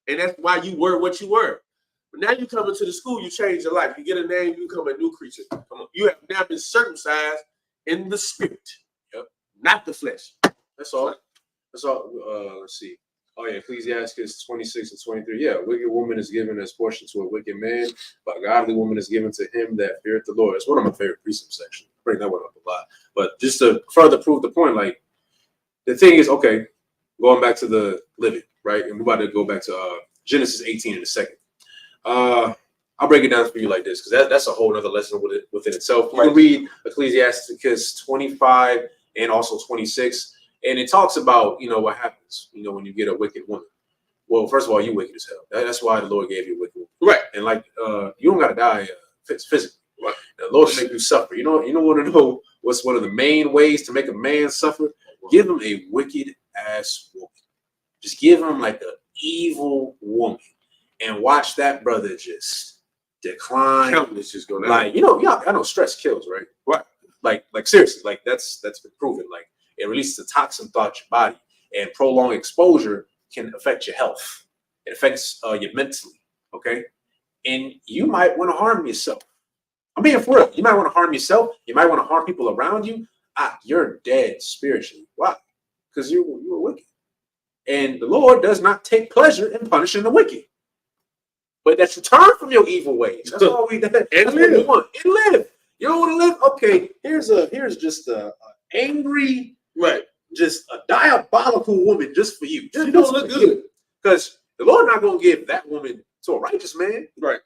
And that's why you were what you were. But now you come into the school, you change your life. You get a name, you become a new creature. You have now been circumcised in the spirit. Yep. Not the flesh. That's all. That's all. Let's see. Oh yeah, Ecclesiastes 26 and 23. Yeah, a wicked woman is given as portion to a wicked man, but a godly woman is given to him that feareth the Lord. It's one of my favorite precepts, actually. I bring that one up a lot. But just to further prove the point, like the thing is, okay, going back to the living, right? And we're about to go back to Genesis 18 in a second. I'll break it down for you like this, because that's a whole other lesson within itself. You can read Ecclesiastes 25 and also 26. And it talks about, what happens, when you get a wicked woman. Well, first of all, you wicked as hell. That's why the Lord gave you a wicked woman. Right. And you don't got to die physically. Right. The Lord will make you suffer. You don't want to know what's one of the main ways to make a man suffer? Give him a wicked ass woman. Just give him like an evil woman and watch that brother just decline. Countless just go down. I know stress kills, right? Right. Like seriously, that's been proven. It releases a toxin throughout your body, and prolonged exposure can affect your health. It affects you mentally, okay? And you might want to harm yourself. I'm being for real. You might want to harm yourself. You might want to harm people around you. You're dead spiritually. Why? Because you were wicked. And the Lord does not take pleasure in punishing the wicked. But that's to turn from your evil ways. That's all that's what we want. And live. You don't want to live? Okay, here's just a angry. Right, just a diabolical woman just for you. Just don't look good. Because the Lord not going to give that woman to a righteous man. Right.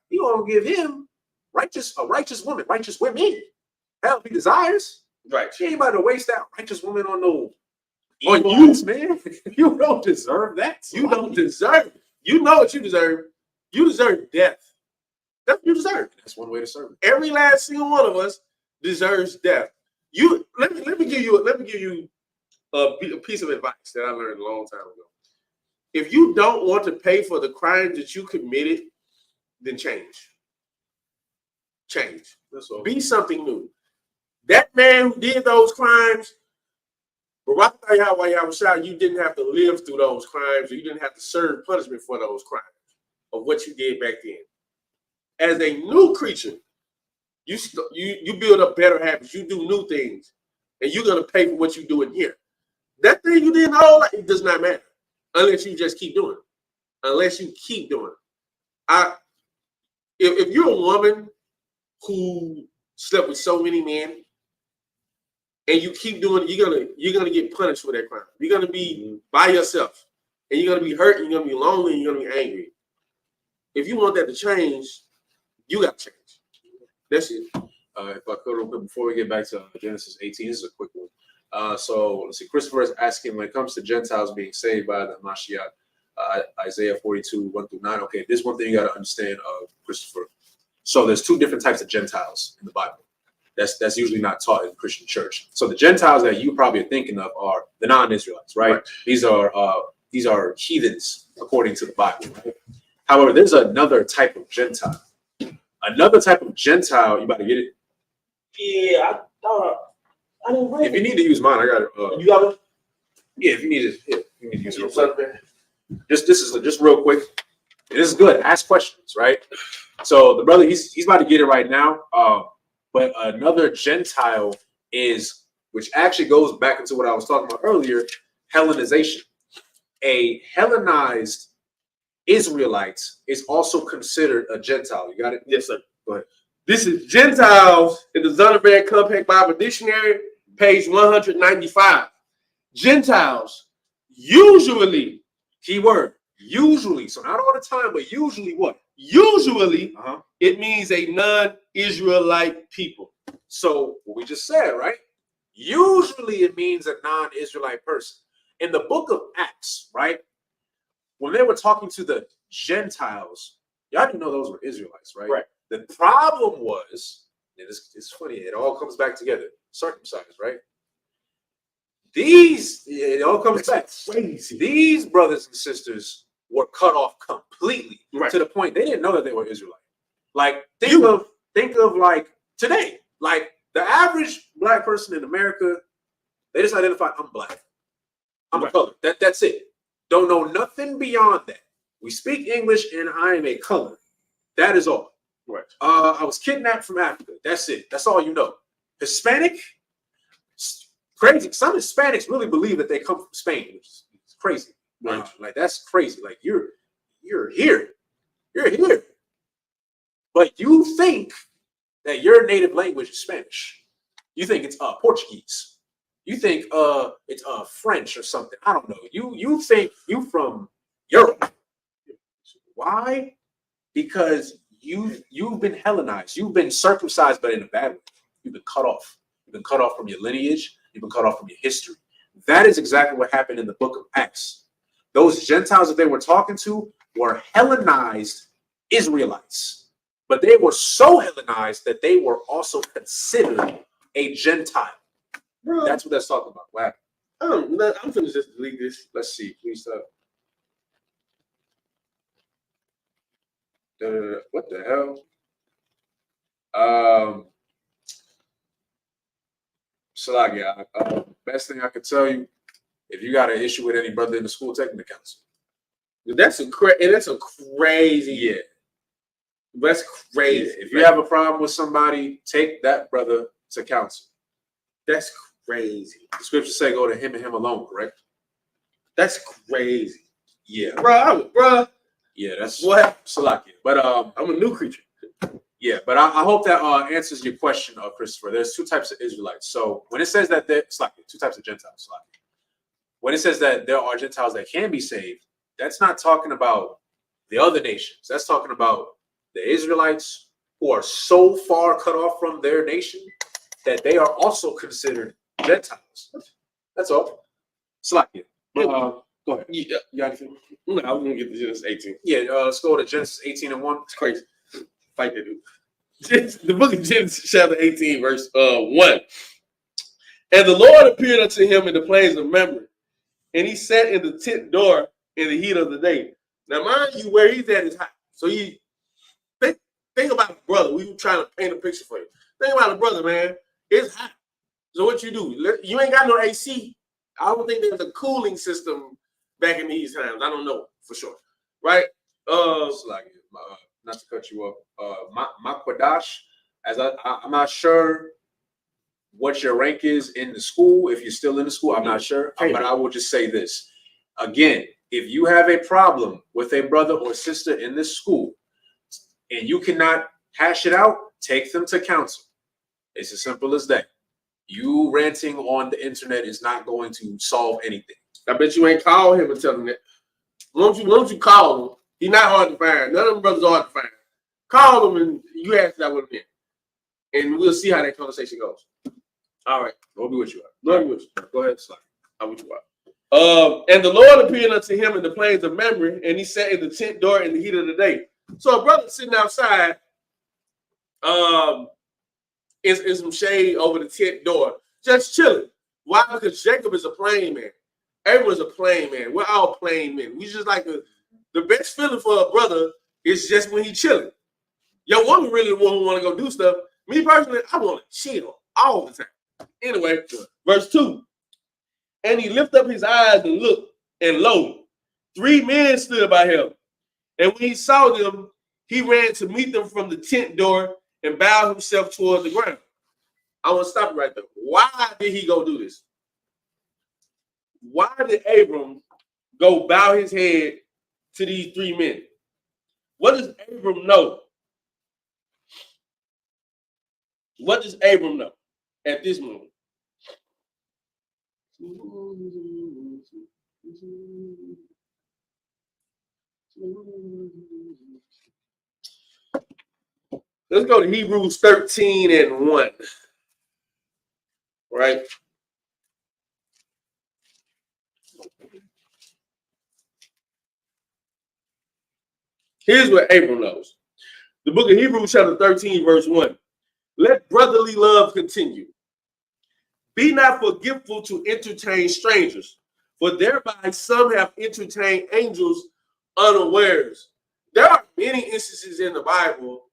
He going to give him a righteous woman, righteous women. Hell, he desires. Right. She ain't about to waste that righteous woman on no evil you, man. You don't deserve that. You don't deserve it. You know what you deserve. You deserve death. That's what you deserve. That's one way to serve it. Every last single one of us deserves death. Let me give you a piece of advice that I learned a long time ago. if you don't want to pay for the crimes that you committed, then change. Change. Be something new. That man who did those crimes, you didn't have to live through those crimes, or you didn't have to serve punishment for those crimes of what you did back then. As a new creature, you build up better habits. You do new things, and you're gonna pay for what you do in here. That thing you did in all that, it does not matter unless you just keep doing it. Unless you keep doing it. If you're a woman who slept with so many men, and you keep doing it, you're gonna get punished for that crime. You're gonna be by yourself, and you're gonna be hurt, and you're gonna be lonely, and you're gonna be angry. If you want that to change, you got to change. That's it. If I could, real quick, before we get back to Genesis 18, this is a quick one. So let's see. Christopher is asking, when it comes to Gentiles being saved by the Mashiach, Isaiah 42, 1-9. Okay, this one thing you got to understand, Christopher. So there's two different types of Gentiles in the Bible. That's usually not taught in the Christian church. So the Gentiles that you probably are thinking of are the non-Israelites, right? These are heathens according to the Bible. Right? However, there's another type of Gentile. Another type of Gentile, you about to get it? Yeah, I thought I didn't read it. If you need to use mine, I got it. You got it? Yeah, if you need it, you need to use it real quick. This is just real quick. This is good. Ask questions, right? So the brother, he's about to get it right now. But another Gentile is, which actually goes back into what I was talking about earlier, Hellenization. A Hellenized Israelite is also considered a Gentile. You got it? Yes, sir. Go ahead. This is Gentiles in the Zondervan Compact Bible Dictionary, page 195. Gentiles, usually, keyword, usually, so not all the time, but usually what? Usually, it means a non-Israelite people. So what we just said, right? Usually it means a non-Israelite person. In the book of Acts, right? When they were talking to the Gentiles, y'all didn't know those were Israelites, right? Right. The problem was, and it's funny, it all comes back together, circumcised, right? It all comes back. Crazy. These brothers and sisters were cut off completely, right, to the point they didn't know that they were Israelite. Like, think of like today, like the average black person in America, they just identify, I'm black. I'm a color. That's it. Don't know nothing beyond that. We speak English and I am a color. That is all. Right. I was kidnapped from Africa. That's it. That's all you know. Hispanic, crazy. Some Hispanics really believe that they come from Spain. It's crazy. Right. Like that's crazy. Like you're here. You're here. But you think that your native language is Spanish. You think it's Portuguese. You think it's French or something. I don't know. You think you from Europe. Why? Because you've been Hellenized. You've been circumcised, but in a bad way. You've been cut off. You've been cut off from your lineage. You've been cut off from your history. That is exactly what happened in the book of Acts. Those Gentiles that they were talking to were Hellenized Israelites. But they were so Hellenized that they were also considered a Gentile. Bro, that's what that's talking about. Wow. I'm gonna just delete this. Let's see. Please stop. What the hell? Salagia, best thing I could tell you, if you got an issue with any brother in the school, take them to counsel. That's a crazy. Yeah. That's crazy. Yeah. If you have a problem with somebody, take that brother to counsel. That's crazy. The scriptures say go to him and him alone, correct? That's crazy. Yeah. Bro. Yeah, that's what Salakia. But I'm a new creature. Yeah, but I hope that answers your question, Christopher. There's two types of Israelites. So when it says that it's like two types of Gentiles, when it says that there are Gentiles that can be saved, that's not talking about the other nations. That's talking about the Israelites who are so far cut off from their nation that they are also considered Gentiles. That's all. Salakia. Go ahead. Yeah. You got anything? No, I'm gonna get to Genesis 18. Yeah, let's go to Genesis 18:1. It's crazy. Fight that dude. The book of Genesis, chapter 18, verse 1. And the Lord appeared unto him in the plains of Mamre, and he sat in the tent door in the heat of the day. Now, mind you, where he's at is hot. So he think about a brother. We were trying to paint a picture for you. Think about a brother, man. It's hot. So what you do? You ain't got no AC. I don't think there's a cooling system back in these times. I don't know for sure, right? It's like, not to cut you off. My Quadash, I'm not sure what your rank is in the school. If you're still in the school, I'm not sure. But I will just say this again: if you have a problem with a brother or sister in this school, and you cannot hash it out, take them to counsel. It's as simple as that. You ranting on the internet is not going to solve anything. I bet you ain't call him and tell him that. Why don't you call him? He's not hard to find. None of them brothers are hard to find. Call him and you ask that with him, and we'll see how that conversation goes. All right. Lord be with you. Lord be with you. Go ahead, Slide. I'm with you. And the Lord appeared unto him in the plains of Mamre, and he sat in the tent door in the heat of the day. So a brother sitting outside, in some shade over the tent door, just chilling. Why? Because Jacob is a plain man. Everyone's a plain man. We're all plain men. We just like the best feeling for a brother is just when he's chilling. Your woman really want to go do stuff. Me personally, I want to chill all the time. Anyway, verse 2. And he lifted up his eyes and looked, and lo, 3 men stood by him. And when he saw them, he ran to meet them from the tent door and bowed himself toward the ground. I want to stop right there. Why did he go do this? Why did Abram go bow his head to these 3 men? What does Abram know? What does Abram know at this moment? Let's go to Hebrews 13 and 1. Right? Here's what Abram knows. The book of Hebrews chapter 13, verse 1. Let brotherly love continue. Be not forgetful to entertain strangers, for thereby some have entertained angels unawares. There are many instances in the Bible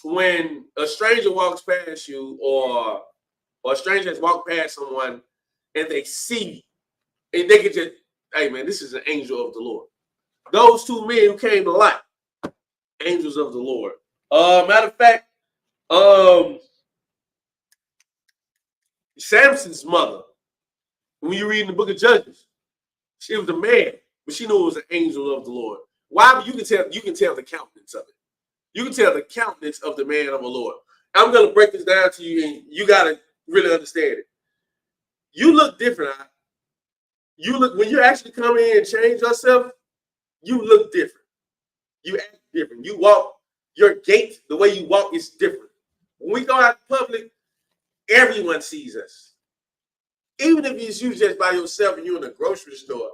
when a stranger walks past you or a stranger has walked past someone and they see, and they can just, hey man, this is an angel of the Lord. Those 2 men who came to light, angels of the Lord. Matter of fact, Samson's mother, when you read in the book of Judges, she was a man, but she knew it was an angel of the Lord. Why? You can tell the countenance of it. You can tell the countenance of the man of the Lord. I'm going to break this down to you, and you got to really understand it. You look different. You look, when you actually come in and change yourself, you look different. You act different. You walk, your gait, the way you walk is different. When we go out in public, everyone sees us. Even if it's you just by yourself and you're in a grocery store,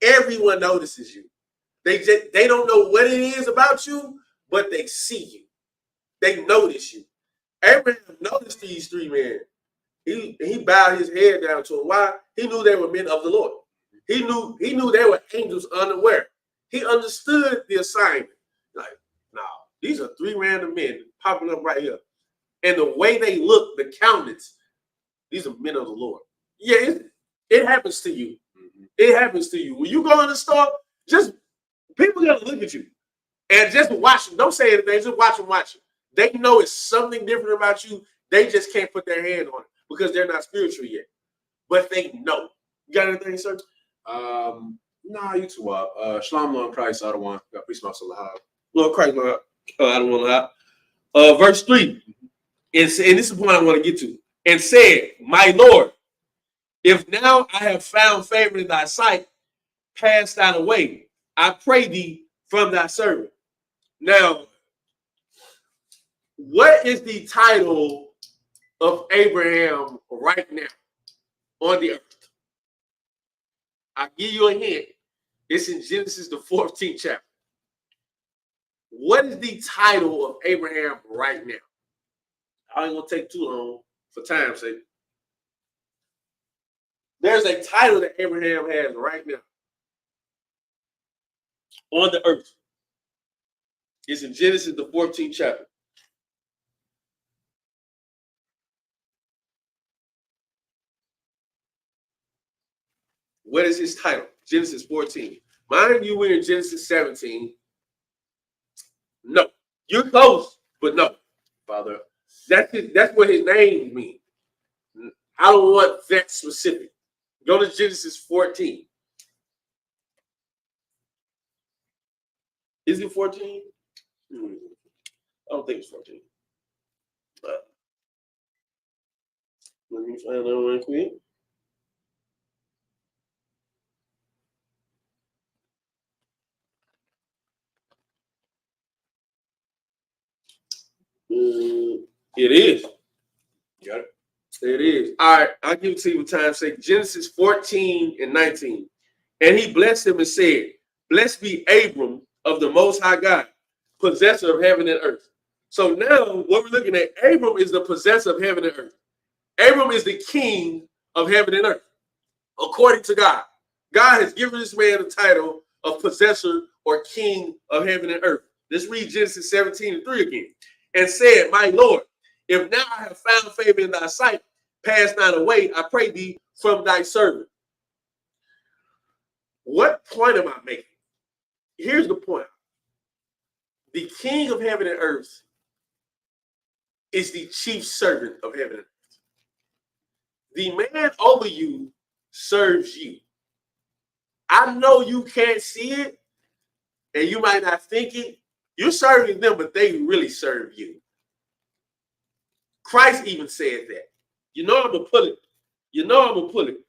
everyone notices you. They don't know what it is about you, but they see you. They notice you. Abraham noticed these 3 men. He bowed his head down to them. Why? He knew they were men of the Lord. He knew they were angels unaware. He understood the assignment. Like, no, these are 3 random men popping up right here. And the way they look, the countenance, these are men of the Lord. Yeah, it happens to you. It happens to you. When you go in the store, just people are gonna look at you and just watch them. Don't say anything, just watch them. They know it's something different about you. They just can't put their hand on it because they're not spiritual yet. But they know. You got anything, sir? Nah, you too up. Shalom, Lord Christ, I don't want. Peace, my soul. Lord Christ, Lord, I don't want to. Verse 3. And this is the point I want to get to. And said, my Lord, if now I have found favor in thy sight, pass thine away. I pray thee from thy servant. Now, what is the title of Abraham right now on the earth? I'll give you a hint. It's in Genesis, the 14th chapter. What is the title of Abraham right now? I ain't gonna take too long for time's sake. There's a title that Abraham has right now. on the earth. It's in Genesis, the 14th chapter. What is his title? Genesis 14. Mind you, we're in Genesis 17. No. You're close, but no. Father. That's what his name means. I don't want that specific. Go to Genesis 14. Is it 14? I don't think it's 14. But let me find out real quick. It is. You got it? It is. All right, I'll give it to you for time's sake. Genesis 14 and 19. And he blessed him and said, blessed be Abram of the Most High God, possessor of heaven and earth. So now what we're looking at, Abram is the possessor of heaven and earth. Abram is the king of heaven and earth, according to God. God has given this man the title of possessor or king of heaven and earth. Let's read Genesis 17 and 3 again. And said, my Lord, if now I have found favor in thy sight, pass not away, I pray thee, from thy servant. What point am I making? Here's the point. The king of heaven and earth is the chief servant of heaven and earth. The man over you serves you. I know you can't see it, and you might not think it. You're serving them, but they really serve you. Christ even said that. You know I'm gonna pull it. You know I'm gonna pull it.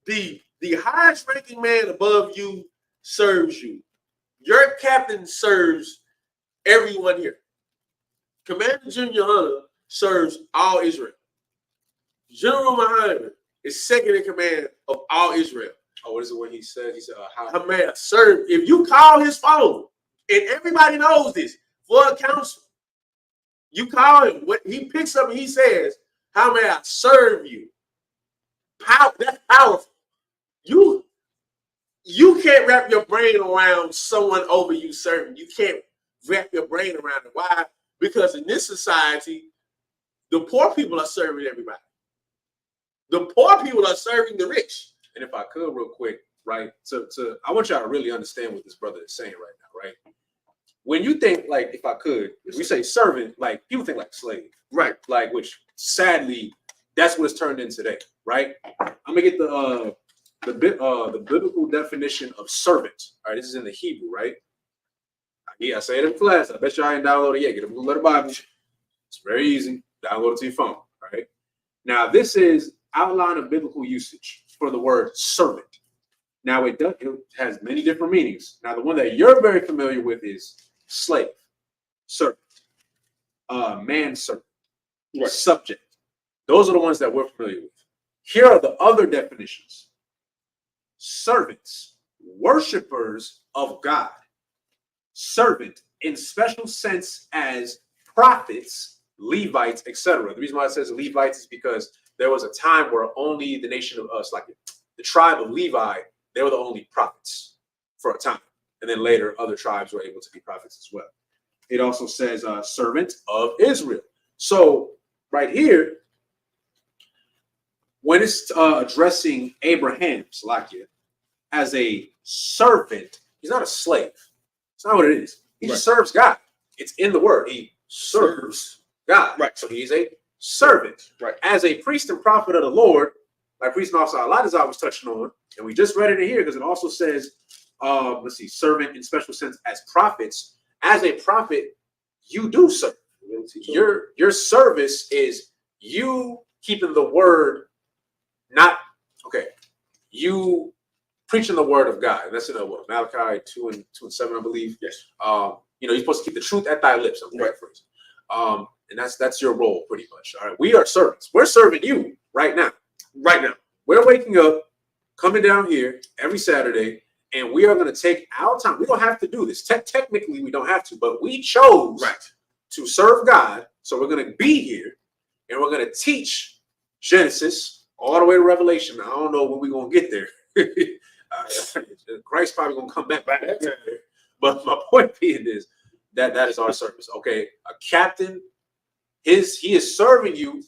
The highest ranking man above you serves you. Your captain serves everyone here. Commander Junior Hunter serves all Israel. General Muhammad is second in command of all Israel. Oh, what is it when he said? He said, how man serve. If you call his phone, and everybody knows this, for a council, you call him, what he picks up and he says, how may I serve you? Power, that's powerful. You can't wrap your brain around someone over you serving. You can't wrap your brain around it. Why? Because in this society, the poor people are serving everybody. The poor people are serving the rich. And if I could real quick, right, I want y'all to really understand what this brother is saying right now, right? When you think, like, if I could, if we say servant, like, people think like slave. Right. Like, which sadly, that's what it's turned into today, right? I'm gonna get the biblical definition of servant. All right, this is in the Hebrew, right? Yeah, I say it in class. I bet you I ain't downloaded it yet. Get a Blue Letter Bible. It's very easy. Download it to your phone, right? Now, this is outline of biblical usage for the word servant. Now, it has many different meanings. Now, the one that you're very familiar with is slave, servant, manservant, right. Subject. Those are the ones that we're familiar with. Here are the other definitions. Servants, worshipers of God. Servant in special sense as prophets, Levites, etc. The reason why it says Levites is because there was a time where only the nation of us, like the tribe of Levi, they were the only prophets for a time. And then later, other tribes were able to be prophets as well. It also says servant of Israel. So right here, when it's addressing Abraham, Salakia, as a servant, he's not a slave. It's not what it is. He just serves God. It's in the word. He serves God. Right. So he's a servant. Right. As a priest and prophet of the Lord, like priest and officer Allah is always touching on, and we just read it in here because it also says, let's see, servant in special sense as prophets. As a prophet, you do serve. Your service is you keeping the word, not okay. You preaching the word of God. And that's in Malachi 2 and 7, I believe. Yes. You're supposed to keep the truth at thy lips. I'm paraphrasing. And that's your role pretty much. All right. We are servants. We're serving you right now. Right now. We're waking up, coming down here every Saturday, and we are going to take our time. We don't have to do this. Technically, we don't have to, but we chose to serve God. So we're going to be here, and we're going to teach Genesis all the way to Revelation. I don't know when we're going to get there. Christ's probably going to come back there. But my point being is that is our service. Okay, a captain, he is serving you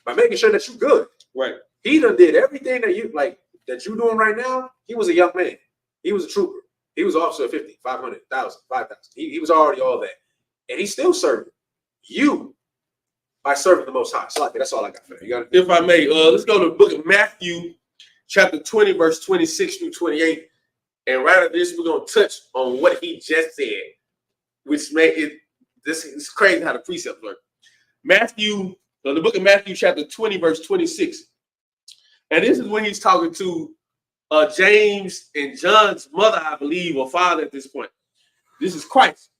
by making sure that you're good. Right. He done did everything that you doing right now. He was a young man. He was a trooper. He was an officer of 50, 500, 1,000, 5,000. He was already all that. And he's still serving you by serving the Most High. So that's all I got for you. Got it? If I may, let's go to the book of Matthew, chapter 20, verse 26 through 28. And right after this, we're going to touch on what he just said, which made it, this is crazy how the precepts work. The book of Matthew, chapter 20, verse 26. And this is when he's talking to James and John's mother, I believe, or father at this point. This is Christ.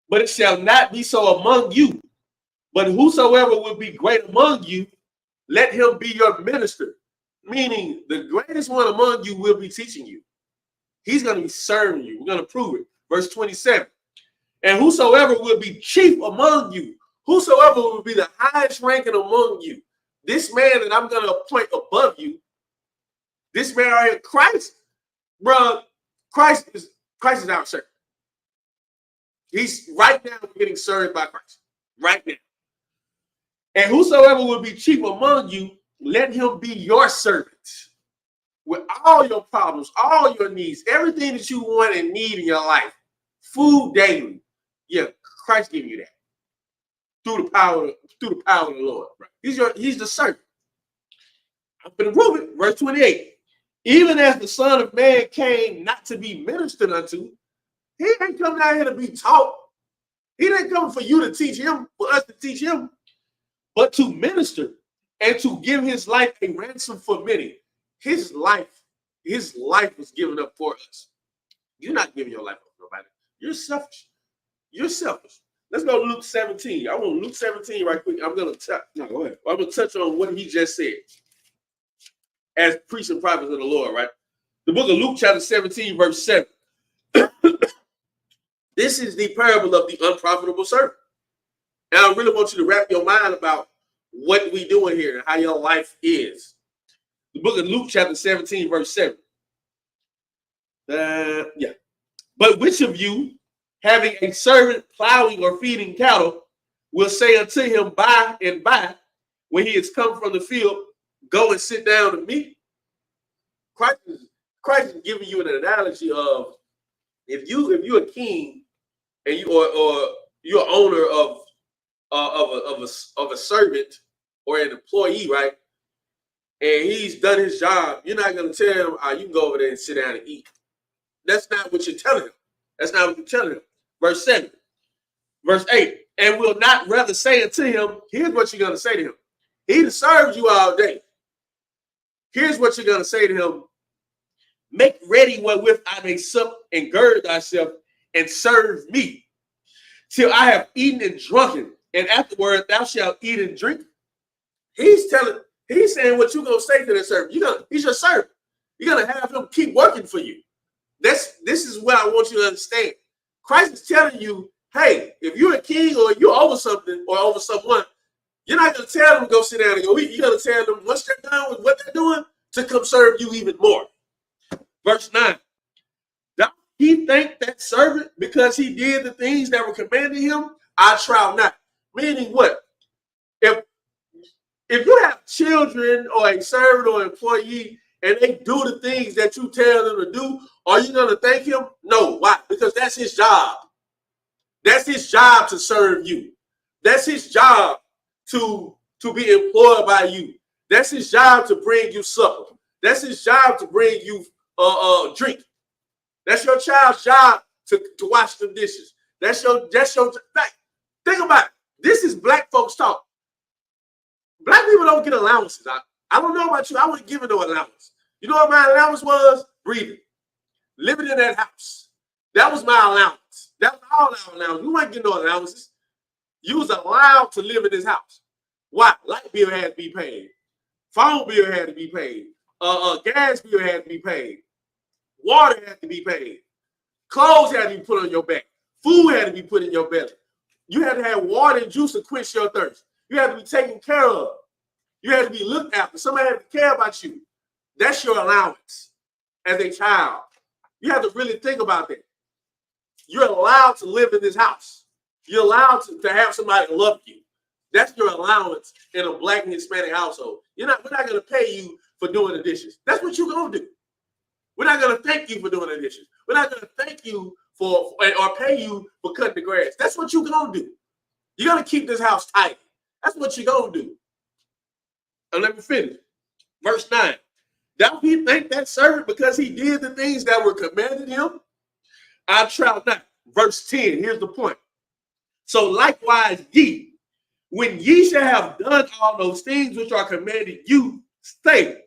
But it shall not be so among you. But whosoever will be great among you, let him be your minister. Meaning the greatest one among you will be teaching you. He's going to be serving you. We're going to prove it. Verse 27. And whosoever will be chief among you, whosoever will be the highest ranking among you, this man that I'm going to appoint above you, this man right here, Christ, bro, Christ is our servant. He's right now getting served by Christ. Right now. And whosoever will be chief among you, let him be your servant. With all your problems, all your needs, everything that you want and need in your life, food daily. Yeah, Christ giving you that. Through the power of the Lord. Right? He's the servant. I'm going to prove it. Verse 28. Even as the Son of Man came not to be ministered unto, he ain't come down here to be taught. He didn't come for you to teach him, for us to teach him, but to minister and to give his life a ransom for many. His life was given up for us. You're not giving your life up for nobody. You're selfish. You're selfish. Let's go to Luke 17. I want Luke 17 right quick. I'm going to touch on what he just said as priests and prophets of the Lord, right? The book of Luke chapter 17, verse 7. This is the parable of the unprofitable servant. And I really want you to wrap your mind about what we doing here and how your life is. The book of Luke chapter 17, verse 7. But which of you, having a servant plowing or feeding cattle, will say unto him by and by, when he has come from the field, go and sit down to meat? Christ is giving you an analogy of if you're a king and you're owner of a servant or an employee, right? And he's done his job, you're not going to tell him, you can go over there and sit down and eat. That's not what you're telling him. That's not what you're telling him. Verse 7. Verse 8. And will not rather say unto him, here's what you're going to say to him. He that serves you all day. Here's what you're going to say to him. Make ready wherewith I may sup and gird thyself and serve me till I have eaten and drunken, and afterward thou shalt eat and drink. He's saying what you're going to say to the servant. He's your servant. You're going to have him keep working for you. This is what I want you to understand. Christ is telling you, hey, if you're a king or you're over something or over someone, you're not going to tell them to go sit down and go eat. You're going to tell them once they're done with what they're doing to come serve you even more. Verse 9. Doth he thank that servant because he did the things that were commanded him? I trow not. Meaning what? If you have children or a servant or employee and they do the things that you tell them to do, are you going to thank him? No. Why? Because that's his job. That's his job to serve you. That's his job to be employed by you. That's his job to bring you supper. That's his job to bring you drink. That's your child's job to wash the dishes. That's your like, think about it. This is black folks talk. Black people don't get allowances. I don't know about you. I wasn't given no allowance. You know what my allowance was? Breathing. Living in that house. That was my allowance. That was all our allowance. We weren't getting no allowances. You was allowed to live in this house. Why? Light bill had to be paid. Phone bill had to be paid. Gas bill had to be paid. Water had to be paid. Clothes had to be put on your back. Food had to be put in your belly. You had to have water and juice to quench your thirst. You had to be taken care of. You had to be looked after. Somebody had to care about you. That's your allowance as a child. You have to really think about that. You're allowed to live in this house. You're allowed to have somebody love you. That's your allowance in a Black and Hispanic household. We're not going to pay you for doing the dishes. That's what you're going to do. We're not going to thank you for doing the dishes. We're not going to thank you or pay you for cutting the grass. That's what you're going to do. You're going to keep this house tidy. That's what you're going to do. And let me finish. Verse 9. Thou he thank that servant because he did the things that were commanded him? I trout not. Verse 10. Here's the point. So likewise ye, when ye shall have done all those things which are commanded you, say,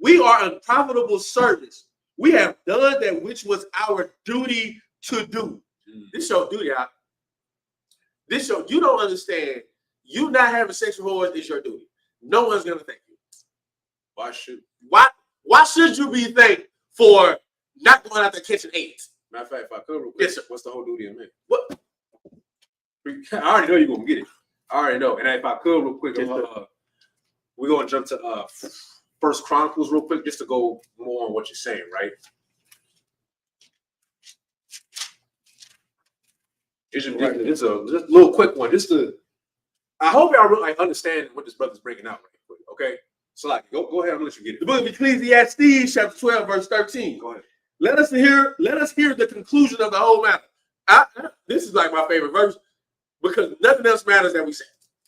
we are unprofitable servants. We have done that which was our duty to do. This your duty, out. This your, you don't understand. You not having sex with whores is your duty. No one's gonna thank you. Why should you be thanked for not going out there catching AIDS? Matter of fact, if I could real quick, yes, sir. What's the whole duty of man? What? I already know you're gonna get it. I already know. And if I could real quick, we're gonna jump to First Chronicles real quick, just to go more on what you're saying, right? It's a little quick one, just to. I hope y'all really understand what this brother's bringing out right quick. Okay, so like, go ahead. I'm gonna let you get it. The book of Ecclesiastes, chapter 12, verse 13. Go ahead. Let us hear the conclusion of the whole matter. This is like my favorite verse because nothing else matters that we say.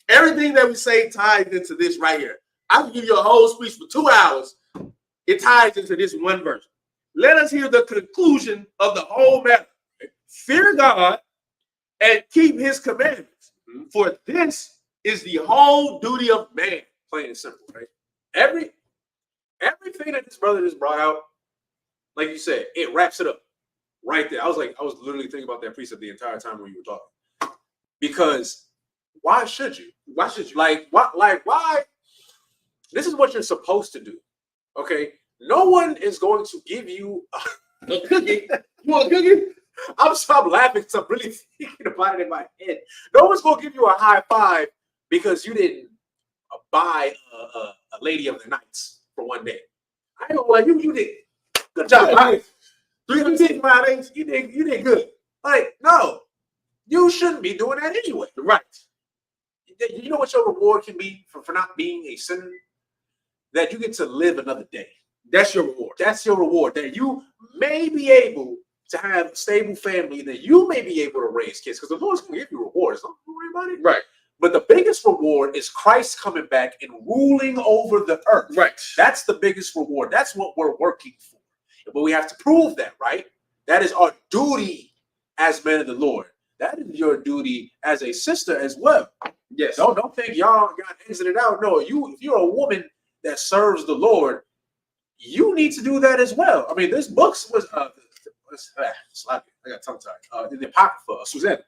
Everything that we say ties into this right here. I can give you a whole speech for 2 hours. It ties into this one verse. Let us hear the conclusion of the whole matter. Fear God and keep his commandments. For this is the whole duty of man. Plain and simple, right? Everything that this brother just brought out, like you said, it wraps it up right there. I was literally thinking about that precept the entire time when you were talking. Because why should you? Why should you? Why? This is what you're supposed to do. Okay? No one is going to give you a cookie. You want a cookie? I'm laughing because I'm really thinking about it in my head. No one's going to give you a high five because you didn't buy a lady of the nights for one day. I ain't gonna lie, you did good job. Right? 365 days, you did good. Like, no, you shouldn't be doing that anyway. Right. You know what your reward can be for not being a sinner? That you get to live another day. That's your reward. That's your reward. That you may be able to have a stable family, that you may be able to raise kids, because the Lord's going to give you rewards. Don't worry about it. Right. But the biggest reward is Christ coming back and ruling over the earth. Right. That's the biggest reward. That's what we're working for. But we have to prove that, right? That is our duty as men of the Lord. That is your duty as a sister as well. Yes. Don't think y'all got exited out. No, if you're a woman that serves the Lord, you need to do that as well. I mean, this book was I got tongue tied. The Apocrypha, Susanna,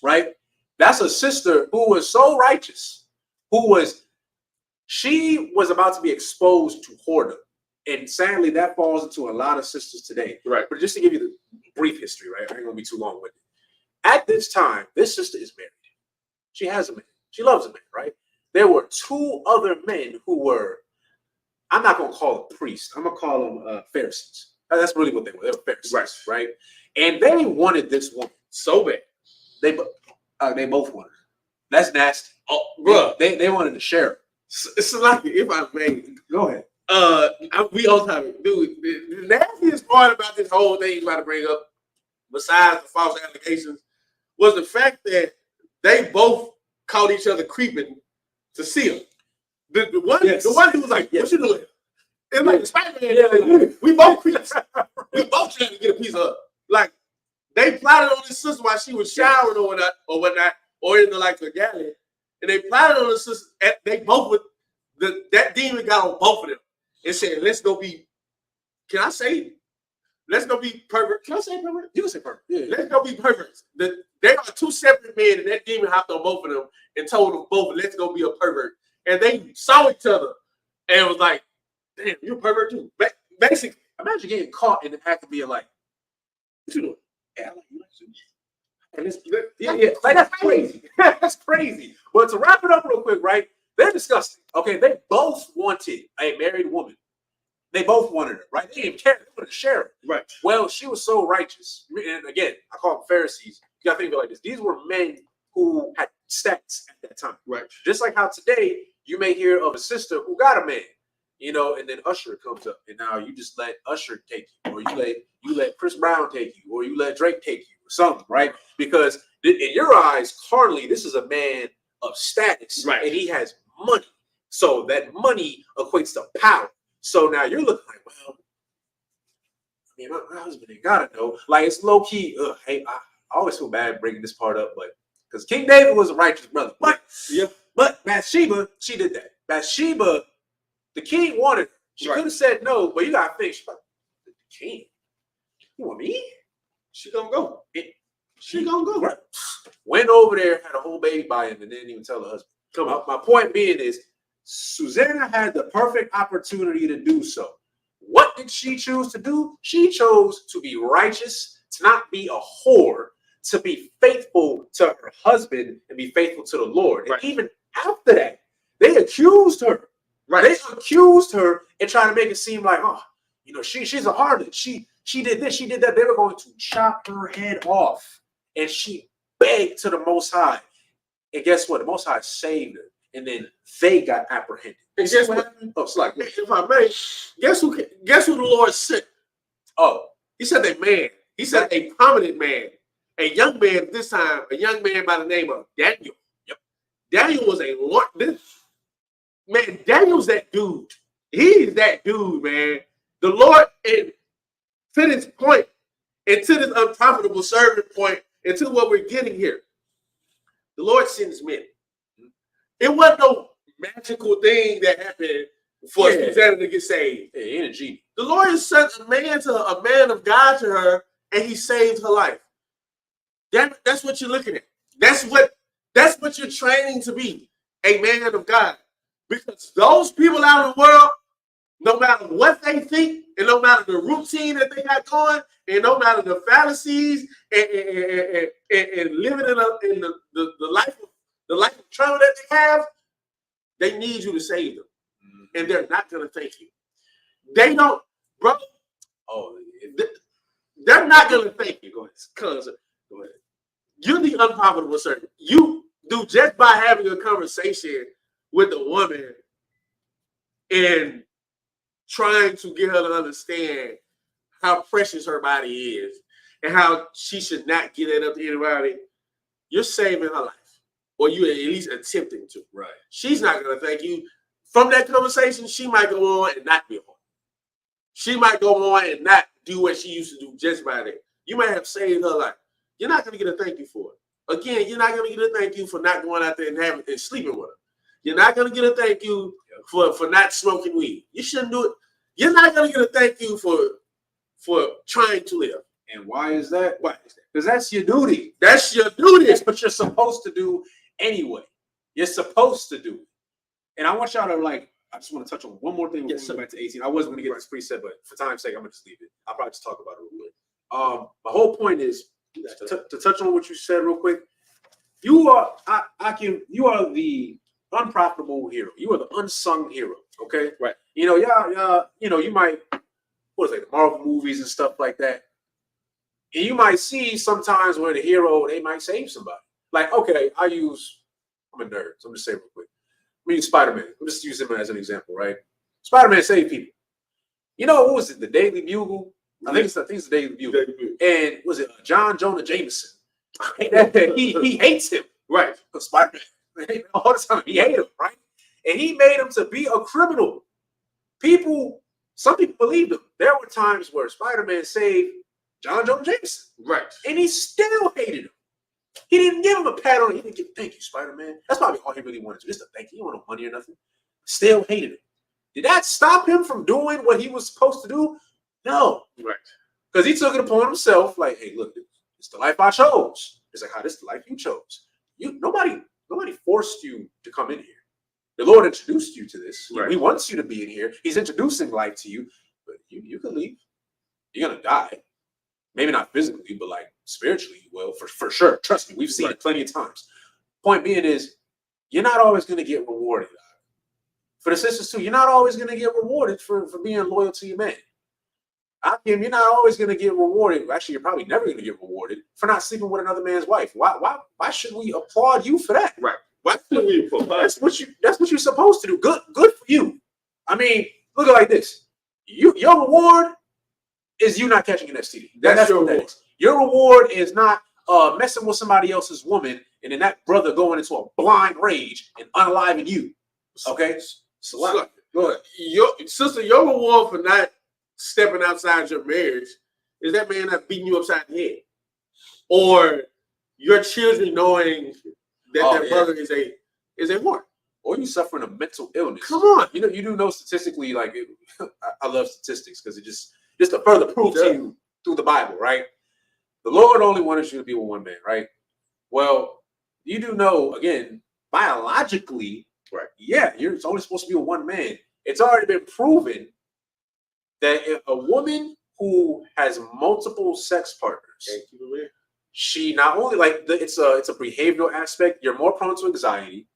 right? That's a sister who was so righteous, she was about to be exposed to whoredom. And sadly, that falls into a lot of sisters today. Right. But just to give you the brief history, right? I ain't gonna be too long with it. At this time, this sister is married. She has a man. She loves a man, right? There were 2 other men who were, I'm not gonna call them priests. I'm gonna call them Pharisees. That's really what they were. They were Pharisees, right? And they wanted this woman so bad. They both wanted her. That's nasty. Oh, bro, they wanted to share her. It's like, if I may, go ahead. We all time, dude. The nastiest part about this whole thing you about to bring up, besides the false allegations, was the fact that they both caught each other creeping to see him. The one who was like, "What you doing?" And like the Spider-Man, we both creeps. We both trying to get a piece of her. Like they plotted on this sister while she was showering or whatnot, or in the galley, and they plotted on the sister. They both with that demon got on both of them and said, "Let's go be." Can I say? Let's go be pervert. Can I say pervert? You can say pervert. Yeah. Let's go be perverts. They are 2 separate men, and that demon hopped on both of them and told them both, "Let's go be a pervert." And they saw each other and was like, "Damn, you're a pervert too." Basically, imagine getting caught in the act of being like, "What you doing?" Yeah, I like you too. And like that's crazy. That's crazy. Well, to wrap it up real quick, right? They're disgusting. Okay, they both wanted a married woman. They both wanted her, right? They didn't care. They wanted to share her. Right. Well, she was so righteous. And again, I call them Pharisees. You got to think of it like this. These were men who had stats at that time. Right. Just like how today you may hear of a sister who got a man, and then Usher comes up, and now you just let Usher take you, or you let Chris Brown take you, or you let Drake take you, or something, right? Because in your eyes, carnally, this is a man of status, right, and he has money. So that money equates to power. So now you're looking like, well, I mean, my husband ain't gotta know. Like, it's low key. Hey, I always feel bad bringing this part up, but because King David was a righteous brother, but Bathsheba, she did that. Bathsheba, the king wanted her. She could have said no, but you gotta think. She's like, the king, you want me? She gonna go. She gonna go. Right. Went over there, had a whole baby by him, and didn't even tell her husband. My point being is, Susanna had the perfect opportunity to do so. What did she choose to do? She chose to be righteous, to not be a whore, to be faithful to her husband and be faithful to the Lord. Right. And even after that, they accused her. Right. They accused her and tried to make it seem like, she's a harlot. She did this, she did that. They were going to chop her head off. And she begged to the Most High. And guess what? The Most High saved her. And then they got apprehended. And guess what happened? Oh, it's like, if I may, guess who the Lord sent? Oh, he said a man. He said a prominent man. A young man at this time, a young man by the name of Daniel. Yep. Daniel was a Lord. Man, Daniel's that dude. He's that dude, man. The Lord, and to this point, and to this unprofitable servant point, and to what we're getting here, the Lord sends men. It wasn't no magical thing that happened for Susanna to get saved. Yeah, energy. The Lord sent a man of God to her, and he saved her life. That's what you're looking at. That's what you're training to be, a man of God. Because those people out in the world, no matter what they think, and no matter the routine that they got going, and no matter the fallacies and living in the life of trauma that they have, they need you to save them. And they're not going to thank you. They don't, bro. Oh, they're not going to thank you. Go ahead. Go ahead. You're the unprofitable servant. You do just by having a conversation with a woman and trying to get her to understand how precious her body is and how she should not give it up to anybody, you're saving her life. Or you're at least attempting to. Right. She's not going to thank you. From that conversation, she might go on and not be a whore. She might go on and not do what she used to do just by that. You might have saved her life. You're not going to get a thank you for it. Again, you're not going to get a thank you for not going out there and sleeping with her. You're not going to get a thank you for not smoking weed. You shouldn't do it. You're not going to get a thank you for trying to live. And why is that? Because that's your duty. That's your duty. That's what you're supposed to do anyway. You're supposed to do it. And I want y'all to I just want to touch on one more thing before we go back to 18. I was going to get this preset, but for time's sake, I'm going to just leave it. I'll probably just talk about it real quick. My whole point is to touch on what you said real quick. You are the unprofitable hero. You are the unsung hero. Okay, right? You might the Marvel movies and stuff like that, and you might see sometimes where the hero they might save somebody. Like, okay, I'm a nerd, so I'm just saying real quick. I mean, Spider-Man. We'll just use him as an example, right? Spider-Man saved people. What was it? The Daily Bugle. I think it's the Daily Bugle. And was it John Jonah Jameson? he hates him, right? Because Spider-Man all the time he hated him, right? And he made him to be a criminal. Some people believed him. There were times where Spider-Man saved John Jonah Jameson, right? And he still hated him. He didn't give him a pat on it. He didn't give thank you, Spider-Man. That's probably all he really wanted to do. Just a thank you. He didn't want no money or nothing. Still hated him. Did that stop him from doing what he was supposed to do? No. Right. Because he took it upon himself, like, hey, look, it's the life I chose. It's like, this is the life you chose. Nobody forced you to come in here. The Lord introduced you to this. Right. He wants you to be in here. He's introducing life to you, but you can leave. You're gonna die. Maybe not physically, but spiritually you will, for sure. Trust me, we've seen it plenty of times. Point being is, you're not always gonna get rewarded For the sisters too, you're not always going to get rewarded for being loyal to your man. Akim, you're not always going to get rewarded. Actually, you're probably never going to get rewarded for not sleeping with another man's wife. Why should we applaud you for that? Right. Why should we applaud? That's what you're supposed to do. Good for you. I mean, look at it like this. Your reward is you not catching an STD. That's your reward. Your reward is not messing with somebody else's woman and then that brother going into a blind rage and unaliving you. Okay? So go ahead. Your reward for not stepping outside your marriage is that man not beating you upside the head. Or your children knowing that their brother is a whore. Or you suffering a mental illness. Come on. You do know statistically, like I love statistics because it just to further prove to you through the Bible, right? The Lord only wanted you to be with one man, right? Well, you do know, again, biologically, right? Yeah, it's only supposed to be with one man. It's already been proven that if a woman who has multiple sex partners, she not only it's a behavioral aspect. You're more prone to anxiety.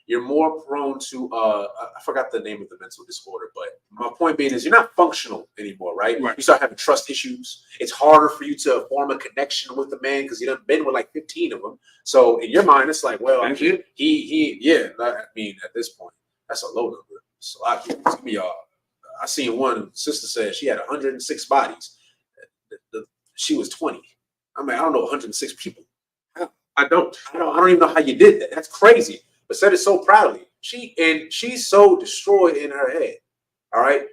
You're more prone to I forgot the name of the mental disorder, but my point being is you're not functional anymore, right? You start having trust issues. It's harder for you to form a connection with the man because you done been with like 15 of them. So in your mind, it's like, well, I mean, at this point, that's a low number. So I seen one sister said she had 106 bodies. She was 20. I mean, I don't know 106 people. I don't even know how you did that. That's crazy. But said it so proudly. She's so destroyed in her head. All right.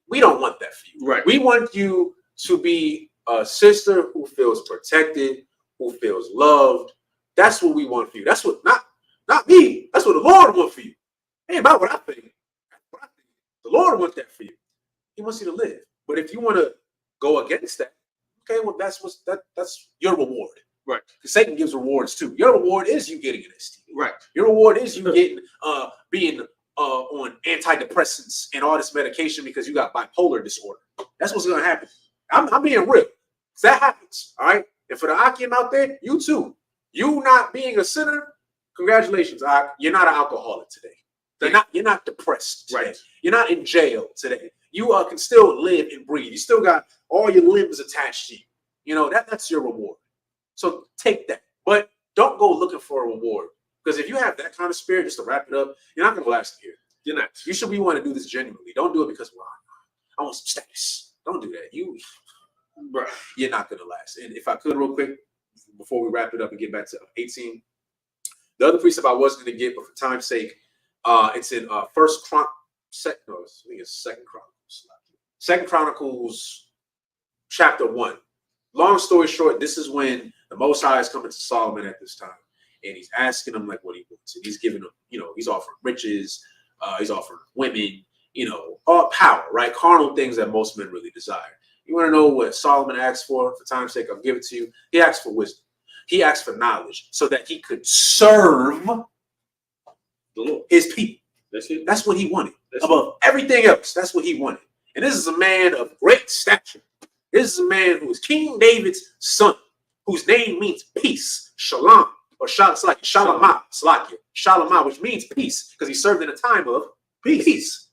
We don't want that for you. Right. We want you to be a sister who feels protected, who feels loved. That's what we want for you. That's what not me. That's what the Lord wants for you. Ain't about what I think. The Lord wants that for you. He wants you to live. But if you want to go against that, okay, well, that's your reward. Right. Because Satan gives rewards too. Your reward is you getting an STD. Right. Your reward is you getting being on antidepressants and all this medication because you got bipolar disorder. That's what's gonna happen. I'm being real. That happens. All right. And for the Akim out there, you too. You not being a sinner, congratulations, Ak. You're not an alcoholic today. You're not depressed today. Right. You're not in jail today. You can still live and breathe. You still got all your limbs attached to you. You know, that's your reward. So take that. But don't go looking for a reward. Because if you have that kind of spirit, just to wrap it up, you're not going to last here. You're not. You should be wanting to do this genuinely. Don't do it because, well, I want some status. Don't do that. You're not going to last. And if I could real quick, before we wrap it up and get back to 18, the other precept I was going to get, but for time's sake, it's in Second Chronicles chapter 1. Long story short, this is when the Most High is coming to Solomon at this time, and he's asking him like what he wants, and he's giving him, he's offering riches, he's offering women, all power, right? Carnal things that most men really desire. You want to know what Solomon asked for? For time's sake, I'll give it to you. He asked for wisdom. He asked for knowledge so that he could serve his people. That's what he wanted. Above everything else, that's what he wanted. And this is a man of great stature. This is a man who is King David's son, whose name means peace, shalom, or shalamah, which means peace, because he served in a time of peace.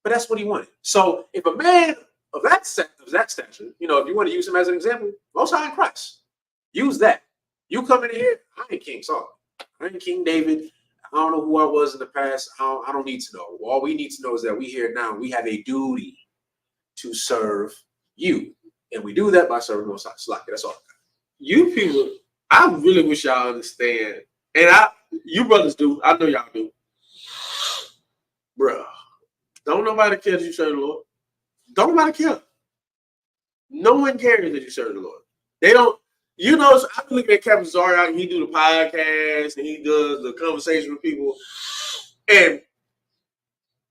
But that's what he wanted. So if a man of that stature, if you want to use him as an example, Most High in Christ, use that. You come in here, I ain't King Saul. I ain't King David. I don't know who I was in the past. I don't need to know. All we need to know is that we here now. We have a duty to serve you. And we do that by serving Most High. That's all. You people, I really wish y'all understand. And you brothers do. I know y'all do. Bruh, don't nobody care that you serve the Lord. Don't nobody care. No one cares that you serve the Lord. They don't. So I've been looking at Captain Zari, and he do the podcast, and he does the conversation with people. And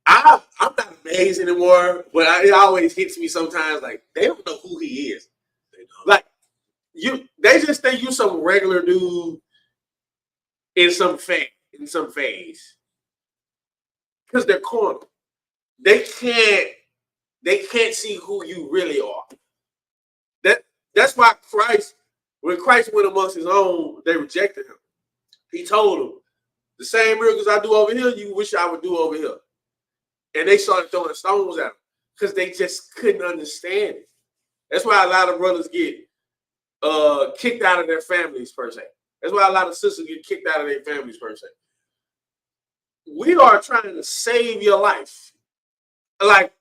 I'm not amazed anymore, but it always hits me sometimes like they don't know who he is. Like they just think you some regular dude in some phase. Because they're corny. They can't see who you really are. That's why when Christ went amongst his own, they rejected him. He told them, the same miracles I do over here, you wish I would do over here. and they started throwing stones at them because they just couldn't understand it. That's why a lot of brothers get kicked out of their families per se. That's why a lot of sisters get kicked out of their families per se. We are trying to save your life. Like,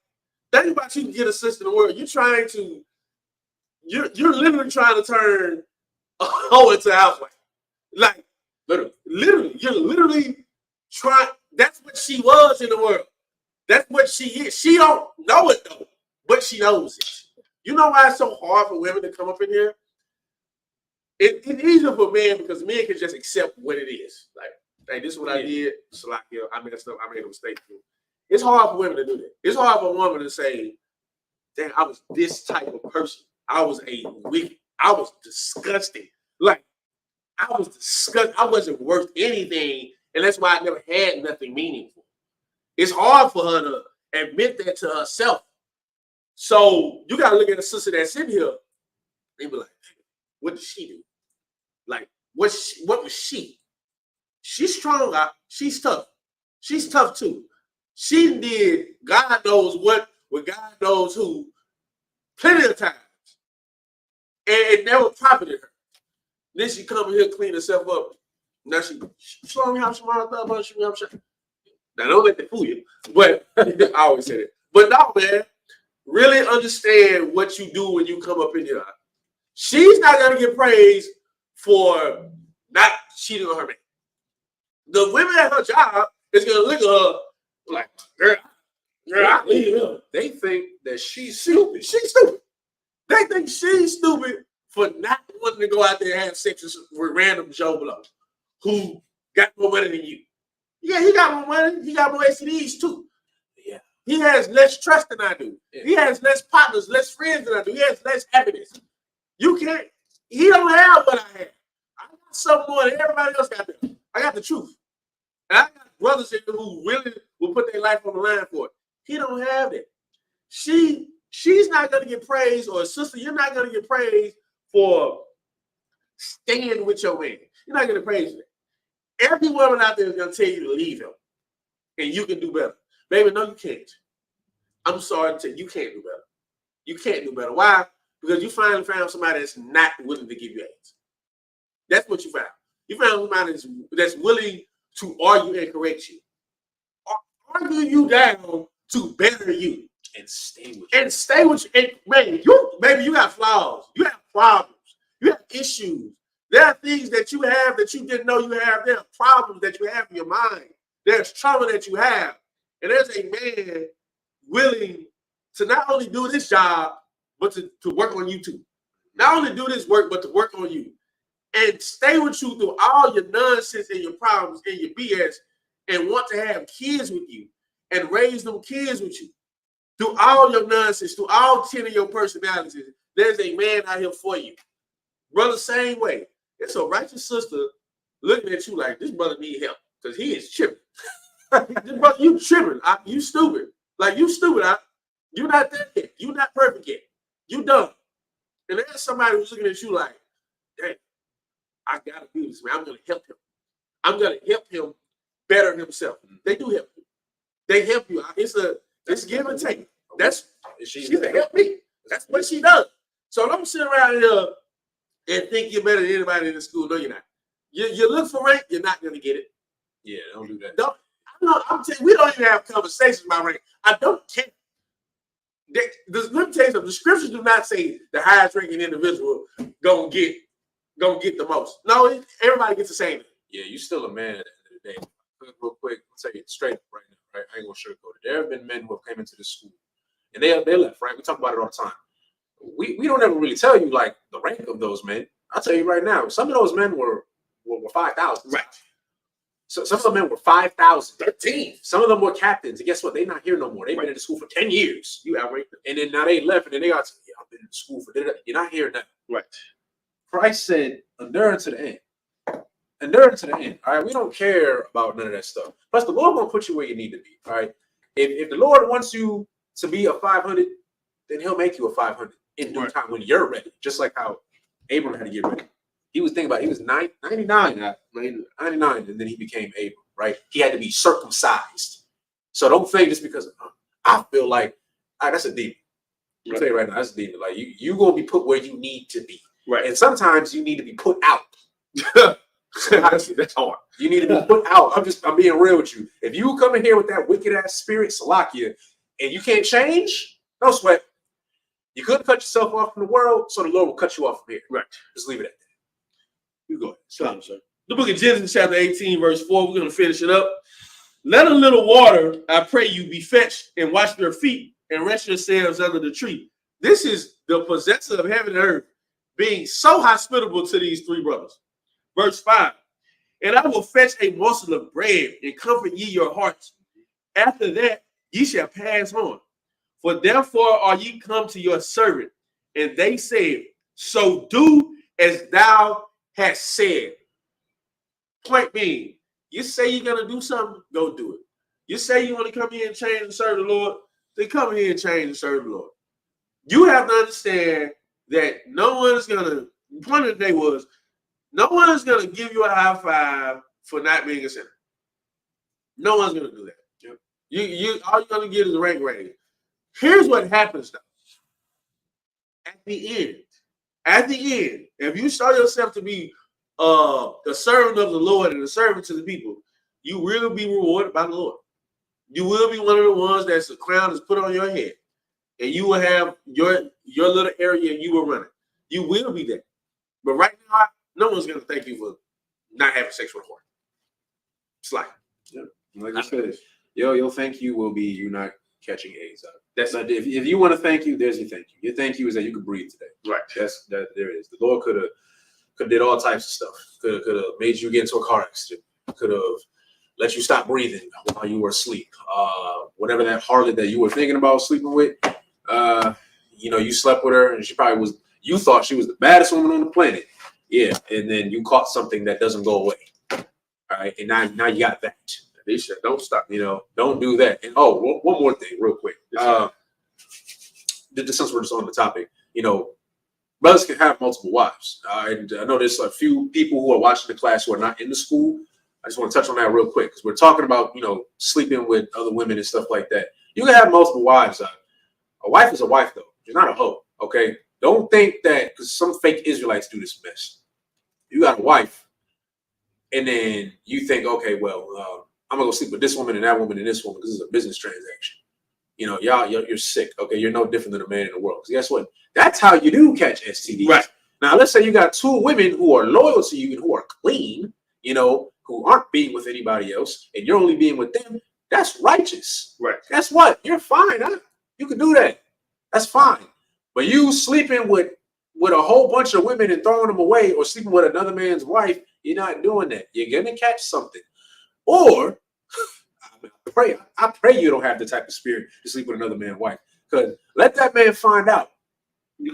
think about you to get a sister in the world. You're literally trying to turn a hoe into a housewife. Like, literally, you're literally trying. That's what she was in the world. That's what she is. She don't know it though, but she knows it. You know why it's so hard for women to come up in here? It's easier for men because men can just accept what it is. Like, hey, this is what I did. Salakia, I messed up. I made a mistake. It's hard for women to do that. It's hard for a woman to say, damn, I was this type of person. I was disgusting. Like, I was disgusting. I wasn't worth anything. And that's why I never had nothing meaningful. It's hard for her to admit that to herself. So you got to look at a sister that's in here and be like, what did she do? Like, what was she? She's strong. She's tough. She's tough too. She did God knows what with God knows who plenty of times. And it never profited her. Then she come in here, clean herself up. Now she show me how smart I thought she was. Now don't let that fool you. But I always say that. But no, man, really understand what you do when you come up in here. She's not gonna get praised for not cheating on her man. The women at her job is gonna look at her like, girl, I leave her. They think that she's stupid. She's stupid. They think she's stupid for not wanting to go out there and have sex with random Joe Blow who got more money than you. Yeah, he got more money. He got more STDs too. Yeah. He has less trust than I do. Yeah. He has less partners, less friends than I do. He has less happiness. You can't. He don't have what I have. I got something more than everybody else got there. I got the truth. And I got brothers in here who really will put their life on the line for it. He don't have that. She's not going to get praised, or sister, you're not going to get praised for staying with your man. You're not going to praise that. Every woman out there is going to tell you to leave him, and you can do better. Baby, no, you can't. I'm sorry to tell you, you can't do better. You can't do better. Why? Because you finally found somebody that's not willing to give you AIDS. That's what you found. You found somebody that's willing to argue and correct you. Argue you down to better you. And stay with you. And stay with you. And man, you got flaws. You have problems. You have issues. There are things that you have that you didn't know you have. There are problems that you have in your mind. There's trauma that you have. And there's a man willing to not only do this job, but to work on you too. Not only do this work, but to work on you. And stay with you through all your nonsense and your problems and your BS, and want to have kids with you and raise them kids with you. Through all your nonsense, through all 10 of your personalities, there's a man out here for you. Brother, same way. It's a righteous sister looking at you like, this brother need help because he is tripping. This brother, you tripping. You stupid. Like, you stupid. You're not there yet. You're not perfect yet. You dumb. And there's somebody who's looking at you like, dang, I got to do this, man. I'm going to help him. I'm going to help him better himself. They do help you. They help you. It's give and take. She's gonna help me. That's what she does. So don't sit around here and think you're better than anybody in the school. No, you're not. You look for rank, you're not gonna get it. Yeah, don't do that. I'm telling you, we don't even have conversations about rank. I don't care. Let me tell you something. The scriptures do not say the highest ranking individual gonna get the most. No, everybody gets the same. Yeah, you still a man at the end of the day. Real quick, I'll tell you straight up right now. Right? I ain't gonna sugarcoat it. There have been men who have came into this school and they left, right? We talk about it all the time. We don't ever really tell you like the rank of those men. I'll tell you right now, some of those men were 5,000. Right. So some of the men were 5,000. 13. Some of them were captains. And guess what? They're not here no more. They've been in the school for 10 years. You outrate them. And then now they left and then they got to, I've been in the school for you're not here now. Right. Christ said, endure to the end. Endure to the end. All right. We don't care about none of that stuff. Plus, the Lord won't put you where you need to be. All right. If the Lord wants you to be a 500, then he'll make you a 500 in due time when you're ready. Just like how Abram had to get ready. He was thinking about he was 99, and then he became Abram, right? He had to be circumcised. So don't think just because I feel like that's a demon. I'll tell you right now, that's a demon. Like you gonna be put where you need to be. Right. And sometimes you need to be put out. That's hard. You need to be put out. I'm being real with you. If you come in here with that wicked ass spirit, Salakia, and you can't change, no sweat. You couldn't cut yourself off from the world, so the Lord will cut you off from here. Right. Just leave it at that. You go ahead. Come on, sir. The book of Genesis, chapter 18, verse 4. We're going to finish it up. Let a little water, I pray you, be fetched, and wash your feet, and rest yourselves under the tree. This is the possessor of heaven and earth being so hospitable to these three brothers. Verse 5. And I will fetch a morsel of bread, and comfort ye your hearts. After that, ye shall pass on. For therefore are ye come to your servant. And they said, so do as thou hast said. Point being, you say you're going to do something, go do it. You say you want to come here and change and serve the Lord, then come here and change and serve the Lord. You have to understand that no one is going to, the point of the day was, no one is going to give you a high five for not being a sinner. No one's going to do that. Yep. All you're going to get is a rank rating. Here's what happens though. At the end, if you show yourself to be the servant of the Lord and a servant to the people, you will be rewarded by the Lord. You will be one of the ones that's a crown is put on your head, and you will have your little area and you will run it. You will be there. But right now, no one's gonna thank you for not having sex with a whore. It's like I said, your thank you will be you not catching AIDS. That's not if you want to thank you, there's your thank you. Your thank you is that you could breathe today. Right. That's that. There it is. The Lord could have did all types of stuff. Could have made you get into a car accident. Could have let you stop breathing while you were asleep. Whatever that harlot that you were thinking about sleeping with, you slept with her and she probably was. You thought she was the baddest woman on the planet. Yeah, and then you caught something that doesn't go away. All right, and now you got that. They said, don't stop. Don't do that. And one more thing, real quick. Since we're just on the topic, brothers can have multiple wives. And I know there's a few people who are watching the class who are not in the school. I just want to touch on that real quick because we're talking about sleeping with other women and stuff like that. You can have multiple wives. A wife is a wife, though. She's not a hoe. Okay, don't think that because some fake Israelites do this mess. You got a wife, and then you think, okay, well, I'm gonna go sleep with this woman and that woman and this woman because this is a business transaction. You're sick. Okay, you're no different than a man in the world. Because guess what? That's how you do catch STDs. Right. Now, let's say you got two women who are loyal to you and who are clean, who aren't being with anybody else, and you're only being with them. That's righteous. Right. Guess what? You're fine. Huh? You can do that. That's fine. But you sleeping with a whole bunch of women and throwing them away or sleeping with another man's wife, you're not doing that. You're going to catch something. Or I pray you don't have the type of spirit to sleep with another man's wife. Because let that man find out. You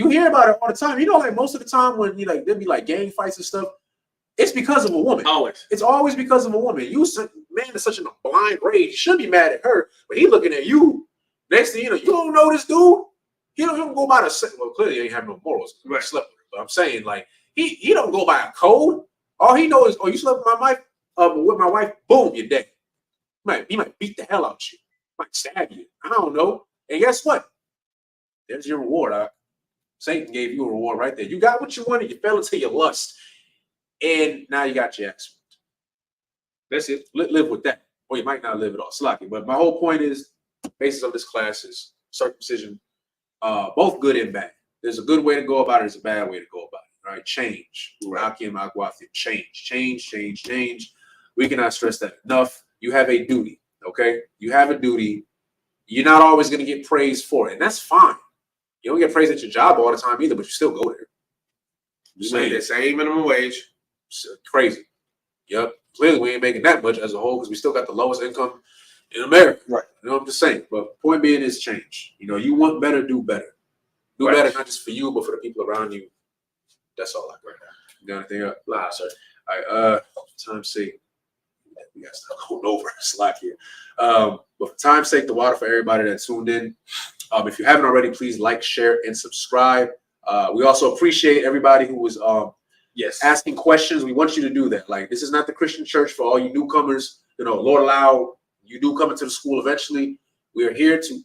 hear about it all the time. Like most of the time when there'll be like gang fights and stuff, it's because of a woman. Always. It's always because of a woman. Man is such in a blind rage. You should be mad at her, but he looking at you. Next thing you know, you don't know this dude. He don't go by the well. Clearly, he ain't have no morals. Right. Slept with her. But I'm saying he don't go by a code. All he knows is, you slept with my wife. Boom, you're dead. He might beat the hell out of you. Might stab you. I don't know. And guess what? There's your reward. Satan gave you a reward right there. You got what you wanted. You fell into your lust, and now you got your ass. That's it. Live with that, or you might not live at all. Slocky. But my whole point is, the basis of this class is circumcision. Both good and bad. There's a good way to go about it. There's a bad way to go about it. Right? Change. Change. We cannot stress that enough. You have a duty. Okay? You have a duty. You're not always going to get praised for it, and that's fine. You don't get praised at your job all the time either, but you still go there. You make that same minimum wage. It's crazy. Yep. Clearly, we ain't making that much as a whole because we still got the lowest income in America. Right. I'm just saying. But point being is change. You want better, do better. Do better, not just for you, but for the people around you. That's all I got right now. You got anything up? Nah, sir. All right. Time's sake. We got to start going over. Slack here. But for time's sake, the water for everybody that tuned in. If you haven't already, please like, share, and subscribe. We also appreciate everybody who was asking questions. We want you to do that. This is not the Christian church for all you newcomers. Lord allow you do come into the school eventually, we are here to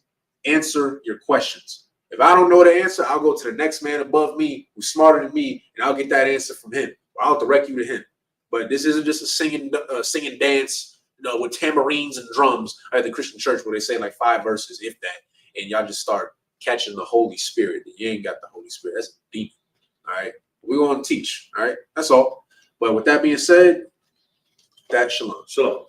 answer your questions. If I don't know the answer, I'll go to the next man above me who's smarter than me, and I'll get that answer from him, or I'll direct you to him. But this isn't just a singing dance, with tambourines and drums at the Christian church where they say like 5 verses, if that, and y'all just start catching the Holy Spirit. You ain't got the Holy Spirit. That's deep. All right. We're going to teach. All right. That's all. But with that being said, that's shalom. Shalom.